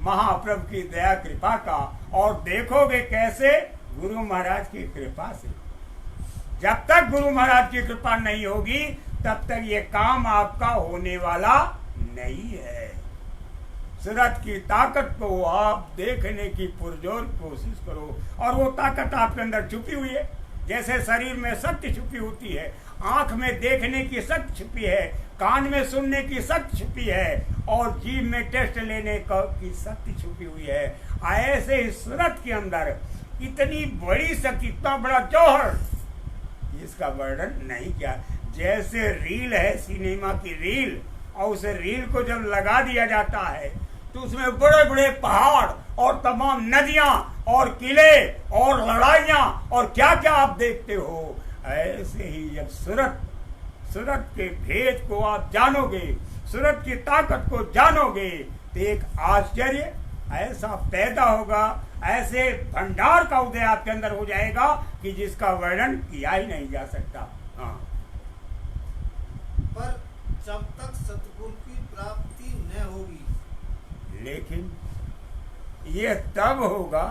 महाप्रभु की दया कृपा का। और देखोगे कैसे? गुरु महाराज की कृपा से। जब तक गुरु महाराज की कृपा नहीं होगी तब तक ये काम आपका होने वाला नहीं है। सूरत की ताकत को आप देखने की पुरजोर कोशिश करो और वो ताकत आपके अंदर छुपी हुई है। जैसे शरीर में शक्ति छुपी होती है, आंख में देखने की शक्ति छुपी है, कान में सुनने की शक्ति छुपी है और जीभ में टेस्ट लेने की शक्ति छुपी हुई है। ऐसे ही सूरत के अंदर इतनी बड़ी शक्ति, इतना बड़ा जौहर, इसका वर्णन नहीं किया। जैसे रील है, सिनेमा की रील, और उस रील को जब लगा दिया जाता है तो उसमें बड़े बड़े पहाड़ और तमाम नदियां और किले और लड़ाइयां और क्या क्या आप देखते हो। ऐसे ही जब सूरत के भेद को आप जानोगे, सूरत की ताकत को जानोगे तो एक आश्चर्य ऐसा पैदा होगा, ऐसे भंडार का उदय आपके अंदर हो जाएगा कि जिसका वर्णन किया ही नहीं जा सकता। हाँ। पर जब तक सतगुरु की प्राप्ति न होगी, लेकिन ये तब होगा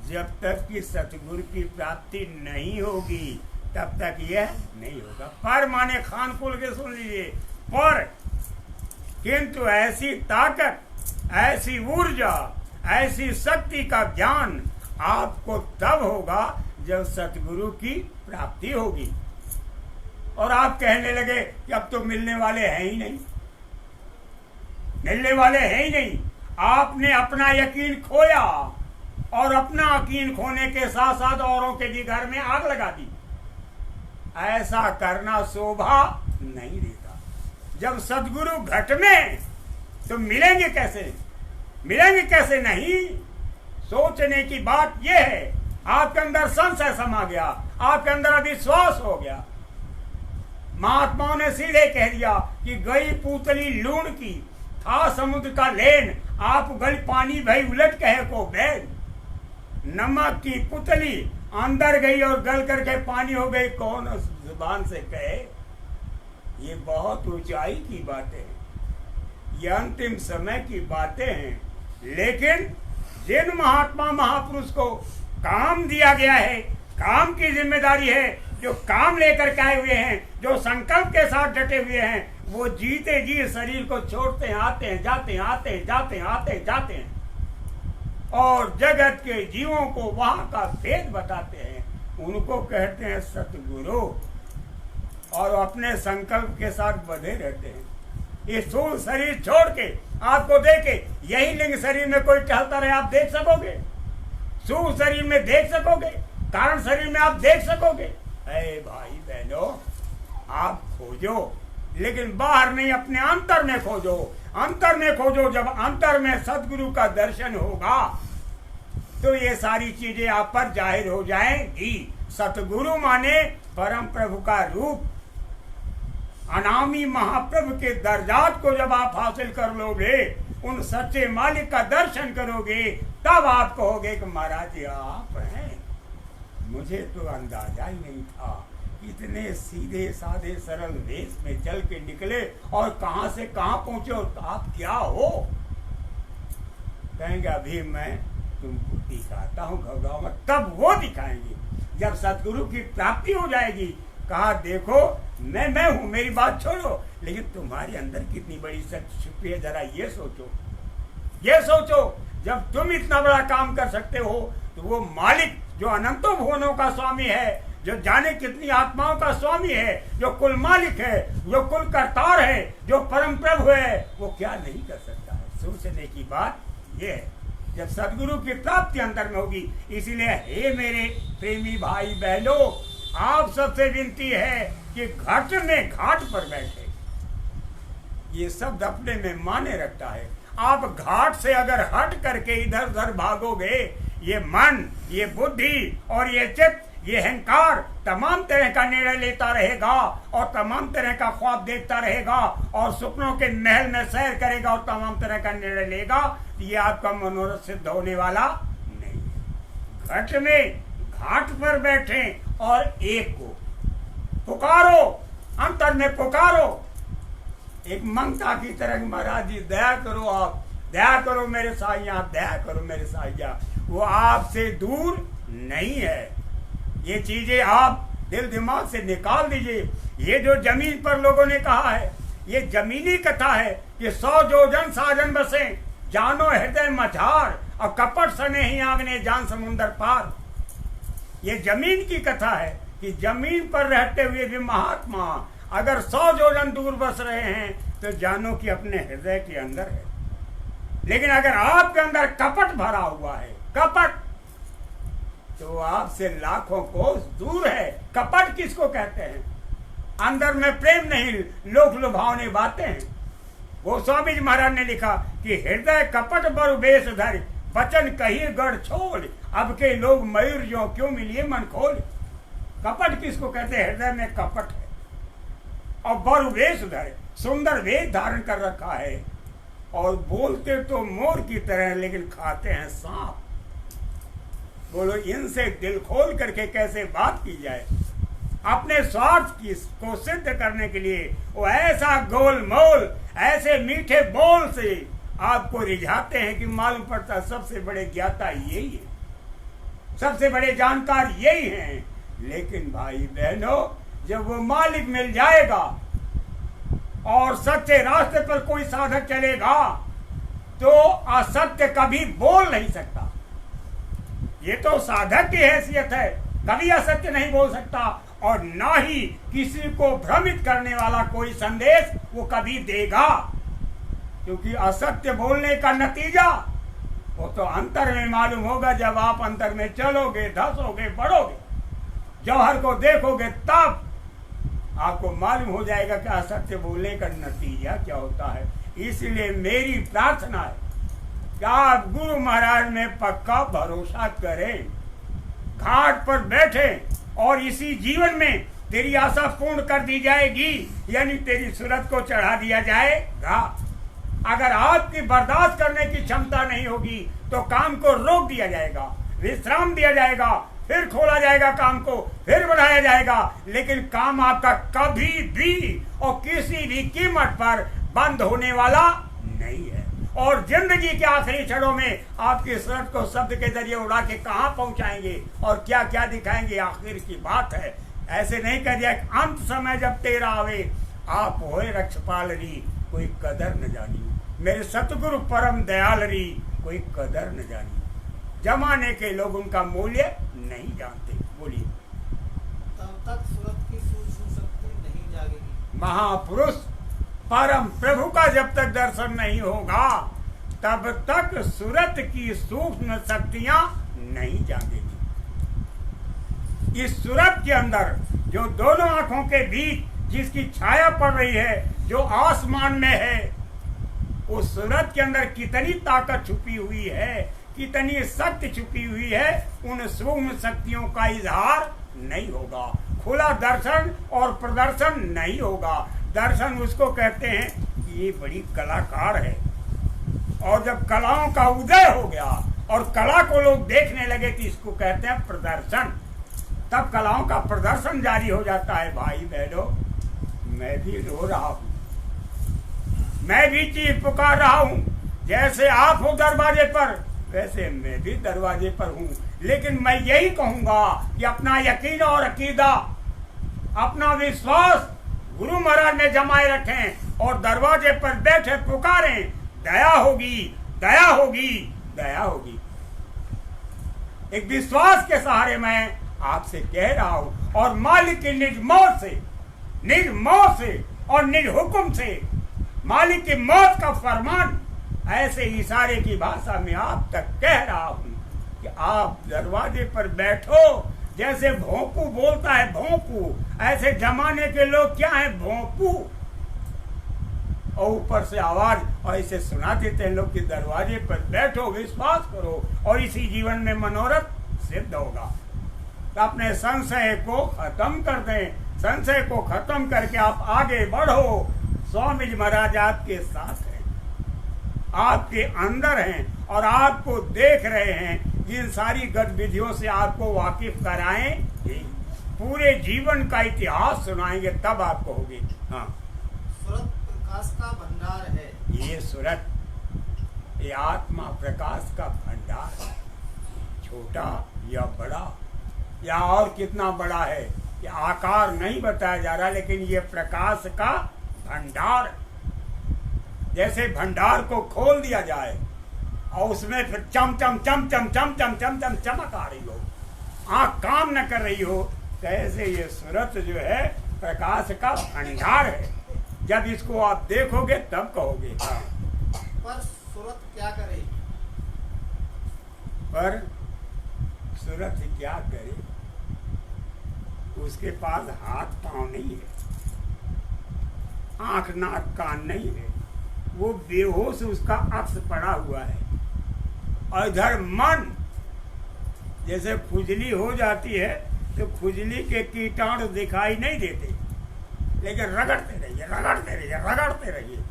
जब तक कि सतगुरु की प्राप्ति नहीं होगी, तब तक यह नहीं होगा। पर माने खान खोल के सुन लीजिए, पर किंतु ऐसी ताकत, ऐसी ऊर्जा, ऐसी शक्ति का ज्ञान आपको तब होगा जब सतगुरु की प्राप्ति होगी। और आप कहने लगे कि अब तो मिलने वाले हैं ही नहीं, मिलने वाले हैं ही नहीं। आपने अपना यकीन खोया और अपना यकीन खोने के साथ साथ औरों के भी घर में आग लगा दी। ऐसा करना शोभा नहीं देता। जब सदगुरु घट में तो मिलेंगे कैसे, मिलेंगे कैसे? नहीं। सोचने की बात यह है, आपके अंदर संशय समा गया, आपके अंदर अविश्वास हो गया। महात्माओं ने सीधे कह दिया कि गई पूतली लूण की, था समुद्र का लेन, आप गल पानी भई उलट कहे को बैन। नमक की पुतली अंदर गई और गल करके पानी हो गई, कौन उस जुबान से कहे? ये बहुत ऊंचाई की बातें हैं, ये अंतिम समय की बातें हैं। लेकिन जिन महात्मा महापुरुष को काम दिया गया है, काम की जिम्मेदारी है, जो काम लेकर के आए हुए हैं, जो संकल्प के साथ डटे हुए हैं, वो जीते जी शरीर को छोड़ते हैं, आते हैं, जाते हैं, आते हैं, जाते हैं, आते हैं, जाते हैं, और जगत के जीवों को वहां का भेद बताते हैं। उनको कहते हैं सतगुरु, और अपने संकल्प के साथ बंधे रहते हैं। ये स्थूल शरीर छोड़ के आपको देखे, यही लिंग शरीर में कोई टहलता रहे, आप देख सकोगे? स्थूल शरीर में देख सकोगे? कारण शरीर में आप देख सकोगे? अरे भाई बहनों, आप खोजो, लेकिन बाहर नहीं, अपने अंतर में खोजो, अंतर में खोजो। जब अंतर में सदगुरु का दर्शन होगा तो ये सारी चीजें आप पर जाहिर हो जाएंगी। सतगुरु माने परम प्रभु का रूप, अनामी महाप्रभु के दर्जात को जब आप हासिल कर लोगे, उन सच्चे मालिक का दर्शन करोगे, तब आप कहोगे कि महाराज जी आप हैं। मुझे तो अंदाजा ही नहीं था, इतने सीधे साधे सरल वेश में चल के निकले और कहां से कहां पहुंचे, और आप क्या हो? कहेंगे अभी मैं तुमको दिखाता हूं, घबराओ मत। तब वो दिखाएंगे जब सतगुरु की प्राप्ति हो जाएगी। कहा देखो मैं हूं, मेरी बात छोड़ो, लेकिन तुम्हारे अंदर कितनी बड़ी शक्ति छुपी है, जरा ये सोचो, ये सोचो। जब तुम इतना बड़ा काम कर सकते हो, तो वो मालिक जो अनंतों भुवनों का स्वामी है, जो जाने कितनी आत्माओं का स्वामी है, जो कुल मालिक है, जो कुल करतार है, जो परम प्रभु है, वो क्या नहीं कर सकता है? सोचने की बात ये है, जब सदगुरु की प्राप्ति अंतर में होगी। इसीलिए हे मेरे प्रेमी भाई बहनों, आप सबसे विनती है कि घाट में घाट पर बैठे। ये शब्द अपने में माने रखता है। आप घाट से अगर हट करके इधर उधर भागोगे, ये मन, ये बुद्धि और ये चित्त, ये अहंकार तमाम तरह का निर्णय लेता रहेगा और तमाम तरह का ख्वाब देखता रहेगा और सपनों के महल में सैर करेगा और तमाम तरह का निर्णय लेगा। ये आपका मनोरथ सिद्ध होने वाला नहीं है। घट में घाट पर बैठे और एक को पुकारो, अंतर में पुकारो, एक मंगता की तरह, महाराज जी दया करो, आप दया करो मेरे साईया, दया करो मेरे साईया। वो आपसे दूर नहीं है। ये चीजें आप दिल दिमाग से निकाल दीजिए। ये जो जमीन पर लोगों ने कहा है, ये जमीनी कथा है कि 100 जोजन साजन बसे, जानो हृदय मझार, और कपट सने ही आंगने जान समुंदर पार। ये जमीन की कथा है कि जमीन पर रहते हुए भी महात्मा अगर 100 जोजन दूर बस रहे हैं, तो जानो कि अपने हृदय के अंदर है। लेकिन अगर आपके अंदर कपट भरा हुआ है, कपट, तो आपसे लाखों कोस दूर है। कपट किसको कहते हैं? अंदर में प्रेम नहीं, लोक लुभावनी बातें हैं। गोस्वामी जी महाराज ने लिखा कि हृदय कपट बरु बेस धर, वचन कही गढ़ छोड़, अब के लोग मयूर जो क्यों मिलिए मन खोल। कपट किसको कहते हैं? हृदय में कपट है। और बरु वेश धर, सुंदर वेश धारण कर रखा है, और बोलते तो मोर की तरह लेकिन खाते हैं सांप। बोलो इनसे दिल खोल करके कैसे बात की जाए? अपने स्वार्थ को सिद्ध करने के लिए वो ऐसा गोलमोल, ऐसे मीठे बोल से आपको रिझाते हैं कि मालूम पड़ता सबसे बड़े ज्ञाता यही है, सबसे बड़े जानकार यही हैं। लेकिन भाई बहनों, जब वो मालिक मिल जाएगा और सच्चे रास्ते पर कोई साधक चलेगा, तो असत्य कभी बोल नहीं सकता। ये तो साधक की हैसियत है, कभी असत्य नहीं बोल सकता, और ना ही किसी को भ्रमित करने वाला कोई संदेश वो कभी देगा। क्योंकि असत्य बोलने का नतीजा वो तो अंतर में मालूम होगा। जब आप अंतर में चलोगे, धसोगे, बढ़ोगे, जौहर को देखोगे, तब आपको मालूम हो जाएगा कि असत्य बोलने का नतीजा क्या होता है। इसलिए मेरी प्रार्थना है कि आप गुरु महाराज में पक्का भरोसा करें, घाट पर बैठे, और इसी जीवन में तेरी आशा पूर्ण कर दी जाएगी, यानी तेरी सूरत को चढ़ा दिया जाएगा। अगर आपकी बर्दाश्त करने की क्षमता नहीं होगी तो काम को रोक दिया जाएगा। विश्राम दिया जाएगा, फिर खोला जाएगा काम को, फिर बढ़ाया जाएगा, लेकिन काम आपका कभी भी और किसी भी कीमत पर बंद होने वाला नहीं है। और जिंदगी के आखिरी क्षणों में आपकी सूरत को शब्द के जरिए उड़ा के कहां पहुंचाएंगे और क्या क्या दिखाएंगे, आखिर की बात है। ऐसे नहीं कर दिया अंत समय जब तेरा आवे, आप होए रक्षपाल री कोई कदर न जानी, मेरे सतगुरु परम दयाल री कोई कदर न जानी। जमाने के लोग उनका मूल्य नहीं जानते। बोलिए। तब तक सूरत की सूक्ष्म शक्ति नहीं जागेगी। महापुरुष परम प्रभु का जब तक दर्शन नहीं होगा तब तक सूरत की सूक्ष्म शक्तियां नहीं जागेगी। इस सूरत के अंदर जो दोनों आंखों के बीच जिसकी छाया पड़ रही है, जो आसमान में है, उस सूरत के अंदर कितनी ताकत छुपी हुई है, कितनी शक्ति छुपी हुई है, उन सूक्ष्म शक्तियों का इजहार नहीं होगा। खुला दर्शन और प्रदर्शन नहीं होगा। दर्शन उसको कहते हैं कि ये बड़ी कलाकार है, और जब कलाओं का उदय हो गया और कला को लोग देखने लगे तो इसको कहते हैं प्रदर्शन। तब कलाओं का प्रदर्शन जारी हो जाता है। भाई बहनों, मैं भी रो रहा हूं, मैं भी चीख पुकार रहा हूं। जैसे आप हो दरवाजे पर, वैसे मैं भी दरवाजे पर हूं। लेकिन मैं यही कहूंगा कि अपना यकीन और अकीदा, अपना विश्वास गुरु महाराज में जमाए रखें और दरवाजे पर बैठे पुकारें, दया होगी, दया होगी, दया होगी। एक विश्वास के सहारे मैं आपसे कह रहा हूं, और मालिक की निज मौत से और निज हुक्म से, मालिक की मौत का फरमान ऐसे इशारे की भाषा में आप तक कह रहा हूं कि आप दरवाजे पर बैठो। जैसे भोंपू बोलता है, भोंपू, ऐसे जमाने के लोग क्या है, भोंपू, और ऊपर से आवाज ऐसे सुना देते हैं लोग कि दरवाजे पर बैठो, विश्वास करो और इसी जीवन में मनोरथ सिद्ध होगा। तो अपने संशय को खत्म कर दें, संशय को खत्म करके आप आगे बढ़ो। स्वामी जी महाराज आपके साथ हैं, आपके अंदर हैं और आपको देख रहे हैं। जिन सारी गतिविधियों से आपको वाकिफ कराएंगे, पूरे जीवन का इतिहास सुनाएंगे, तब आप कहोगे हाँ, सूरत प्रकाश का भंडार है। ये सूरत, ये आत्मा प्रकाश का भंडार है। छोटा या बड़ा या और कितना बड़ा है, ये आकार नहीं बताया जा रहा, लेकिन ये प्रकाश का भंडार। जैसे भंडार को खोल दिया जाए और उसमें फिर चम चम चम चम चम चम चम चम चमक आ रही हो, आंख काम न कर रही हो, कैसे ये सूरत जो है प्रकाश का भंडार है। जब इसको आप देखोगे तब कहोगे हाँ। पर सूरत क्या करे? पर सूरत क्या करे? उसके पास हाथ पांव नहीं है, आंख नाक कान नहीं है, वो बेहोश उसका अक्स पड़ा हुआ है। और इधर मन, जैसे खुजली हो जाती है तो खुजली के कीटाणु दिखाई नहीं देते, लेकिन रगड़ते रहिए, रगड़ते रहिए, रगड़ते रहिए।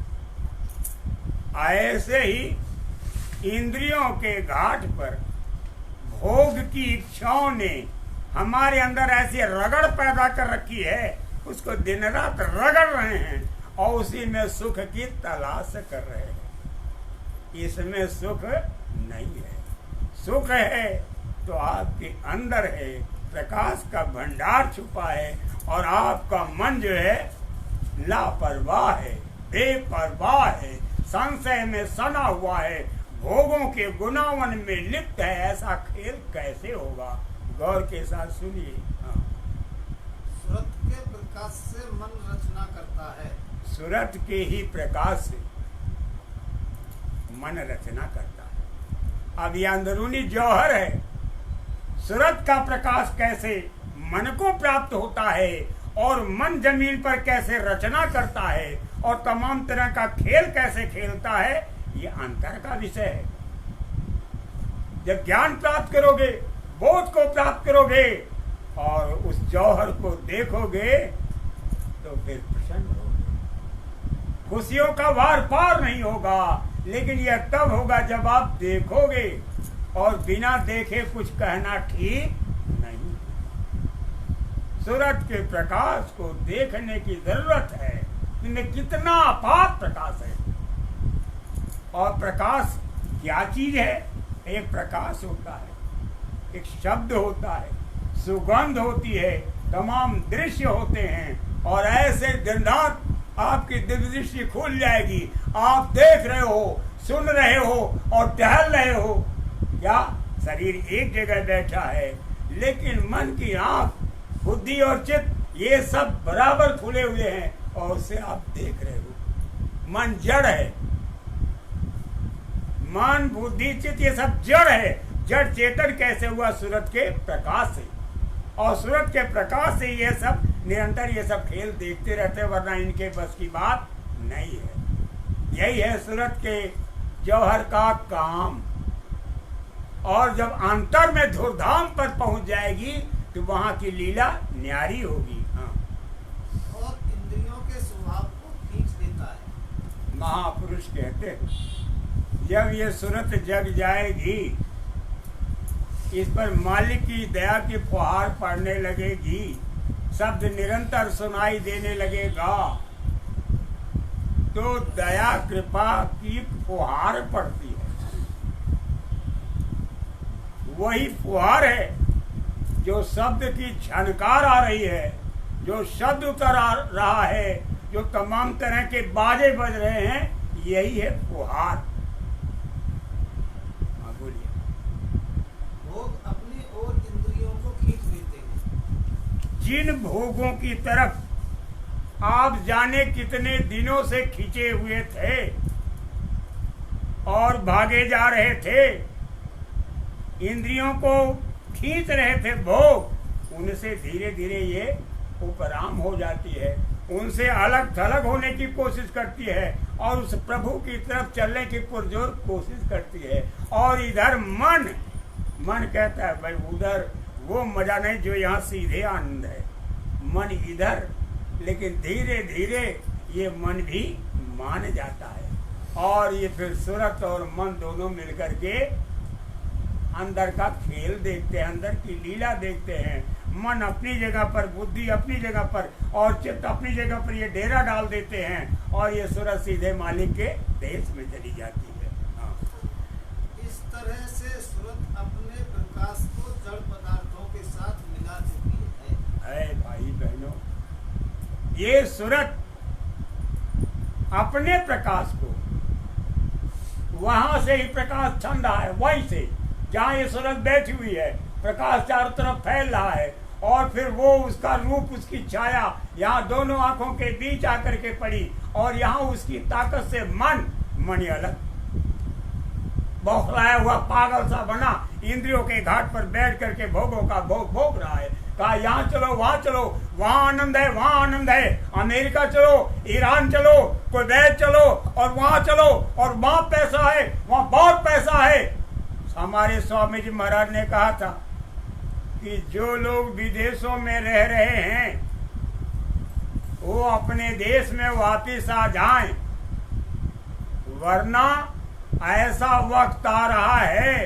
ऐसे ही इंद्रियों के घाट पर भोग की इच्छाओं ने हमारे अंदर ऐसी रगड़ पैदा कर रखी है, उसको दिन रात रगड़ रहे हैं और उसी में सुख की तलाश कर रहे हैं। इसमें सुख नहीं है। सुख है तो आपके अंदर है, प्रकाश का भंडार छुपा है, और आपका मन जो है लापरवाह है, बेपरवाह है, संशय में सना हुआ है, भोगों के गुनावन में लिप्त है। ऐसा खेल कैसे होगा? गौर के साथ सुनिए। हाँ। सूरत के प्रकाश से मन रचना करता है। सूरत के ही प्रकाश से मन रचना करता है। अब यह अंदरूनी जौहर है। सूरत का प्रकाश कैसे मन को प्राप्त होता है और मन जमीन पर कैसे रचना करता है और तमाम तरह का खेल कैसे खेलता है, ये अंतर का विषय है। जब ज्ञान प्राप्त करोगे, बोध को प्राप्त करोगे और उस जौहर को देखोगे तो फिर प्रसन्न होगे। खुशियों का वार पार नहीं होगा, लेकिन यह तब होगा जब आप देखोगे और बिना देखे कुछ कहना ठीक नहीं। सूरज के प्रकाश को देखने की जरूरत है। इनमें कितना अपार प्रकाश है। और प्रकाश क्या चीज है? एक प्रकाश होता है, एक शब्द होता है, सुगंध होती है, तमाम दृश्य होते हैं। और ऐसे दिन रात आपकी दिव्य दृष्टि खुल जाएगी। आप देख रहे हो, सुन रहे हो और टहल रहे हो। क्या शरीर एक जगह बैठा है, लेकिन मन की आंख, बुद्धि और चित्त ये सब बराबर खुले हुए हैं और उसे आप देख रहे हो। मन जड़ है, मन बुद्धि चित्त ये सब जड़ है। जड़ चेतन कैसे हुआ? सूरज के प्रकाश से। और सूरज के प्रकाश से ये सब निरंतर ये सब खेल देखते रहते, वरना इनके बस की बात नहीं है। यही है सूरज के जौहर का काम। और जब अंतर में धूमधाम पर पहुंच जाएगी तो वहां की लीला न्यारी होगी। हाँ, और इंद्रियों के स्वभाव को खींच देता है। महापुरुष कहते हैं जब ये सूरत जग जाएगी, इस पर मालिक की दया की फुहार पड़ने लगेगी, शब्द निरंतर सुनाई देने लगेगा, तो दया कृपा की फुहार पड़ती है। वही फुहार है जो शब्द की झनकार आ रही है, जो शब्द उतर आ रहा है, जो तमाम तरह के बाजे बज रहे हैं, यही है फुहार। भोग अपनी ओर इंद्रियों को खींच लेते हैं। जिन भोगों की तरफ आप जाने कितने दिनों से खींचे हुए थे और भागे जा रहे थे, इंद्रियों को खींच रहे थे भोग, उनसे धीरे धीरे ये उपराम हो जाती है, उनसे अलग थलग होने की कोशिश करती है और उस प्रभु की तरफ चलने की पुरजोर कोशिश करती है। और इधर मन कहता है भाई उधर वो मजा नहीं जो यहाँ सीधे आनंद है, मन इधर। लेकिन धीरे धीरे ये मन भी मान जाता है और ये फिर सूरत और मन दोनों मिलकर के अंदर का खेल देखते हैं, अंदर की लीला देखते हैं। मन अपनी जगह पर, बुद्धि अपनी जगह पर और चित्त अपनी जगह पर ये डेरा डाल देते हैं और ये सूरत सीधे मालिक के देश में चली जाती है। हाँ। इस तरह से सूरत अपने प्रकाश को जड़ पदार्थों के साथ मिला चुकी है। भाई बहनों, ये सूरत अपने प्रकाश को, वहां से ही प्रकाश छन रहा है, वहीं से जहाँ ये सूरज बैठी हुई है, प्रकाश चारों तरफ फैल रहा है और फिर वो उसका रूप, उसकी छाया यहाँ दोनों आंखों के बीच आकर के पड़ी और यहाँ उसकी ताकत से मन अलग बौखलाया हुआ पागल सा बना, इंद्रियों के घाट पर बैठ करके भोगों का भोग रहा है। कहा यहाँ चलो, वहां चलो, वहां आनंद है, वहां आनंद है, अमेरिका चलो, ईरान चलो, कुवैत चलो और वहां चलो और वहां पैसा है, वहां बहुत पैसा है। हमारे स्वामी जी महाराज ने कहा था कि जो लोग विदेशों में रह रहे हैं वो अपने देश में वापिस आ जाएं, वरना ऐसा वक्त आ रहा है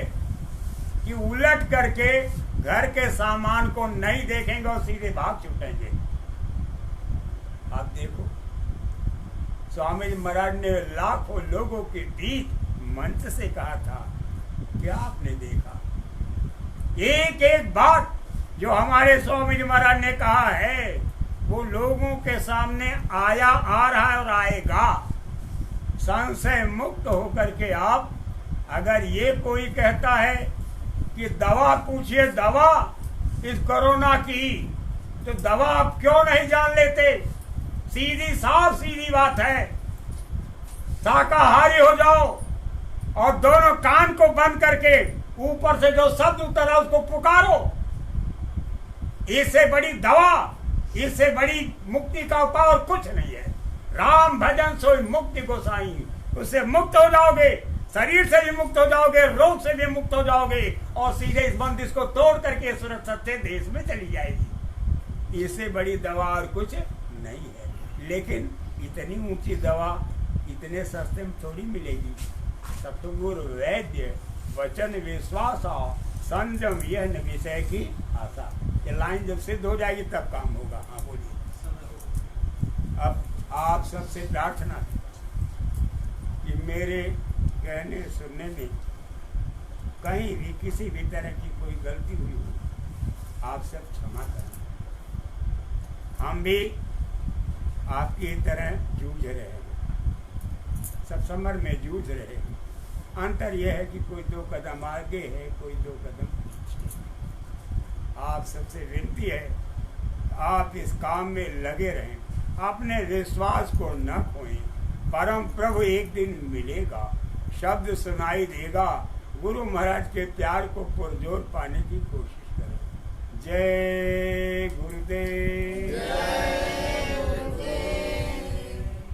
कि उलट करके घर के सामान को नहीं देखेंगे और सीधे भाग छूटेंगे। आप देखो, स्वामी जी महाराज ने लाखों लोगों के बीच मंच से कहा था, क्या आपने देखा? एक एक बात जो हमारे स्वामी जी महाराज ने कहा है वो लोगों के सामने आया, आ रहा है और आएगा। संशय मुक्त होकर के आप, अगर ये कोई कहता है कि दवा पूछिए, दवा इस कोरोना की, तो दवा आप क्यों नहीं जान लेते? सीधी साफ सीधी बात है, शाकाहारी हो जाओ और दोनों कान को बंद करके ऊपर से जो शब्द उतरा उसको पुकारो। इससे बड़ी दवा, इससे बड़ी मुक्ति का उपाय और कुछ नहीं है। राम भजन सोई मुक्ति गोसाई, उससे मुक्त हो जाओगे, शरीर से भी मुक्त हो जाओगे, रोग से भी मुक्त हो जाओगे और सीधे इस बंदिश को तोड़ करके सुरत सच्चे देश में चली जाएगी। इससे बड़ी दवा और कुछ नहीं है। लेकिन इतनी ऊंची दवा इतने सस्ते में थोड़ी मिलेगी। सतगुरु वैद्य वचन विश्वास और संयम यह न विषय की आशा। ये लाइन जब सिद्ध हो जाएगी तब काम होगा। हाँ बोलिए। समय हो अब आप सबसे प्रार्थना है कि मेरे कहने सुनने में कहीं भी किसी भी तरह की कोई गलती हुई हो, आप सब क्षमा करें। हम भी आपकी तरह जूझ रहे हैं, सब समर में जूझ रहे हैं। अंतर यह है कि कोई 2 कदम आगे है, कोई 2 कदम पीछे है। आप सबसे विनती है आप इस काम में लगे रहें, अपने विश्वास को न खोएं। परम प्रभु एक दिन मिलेगा, शब्द सुनाई देगा। गुरु महाराज के प्यार को पुरजोर पाने की कोशिश करें। जय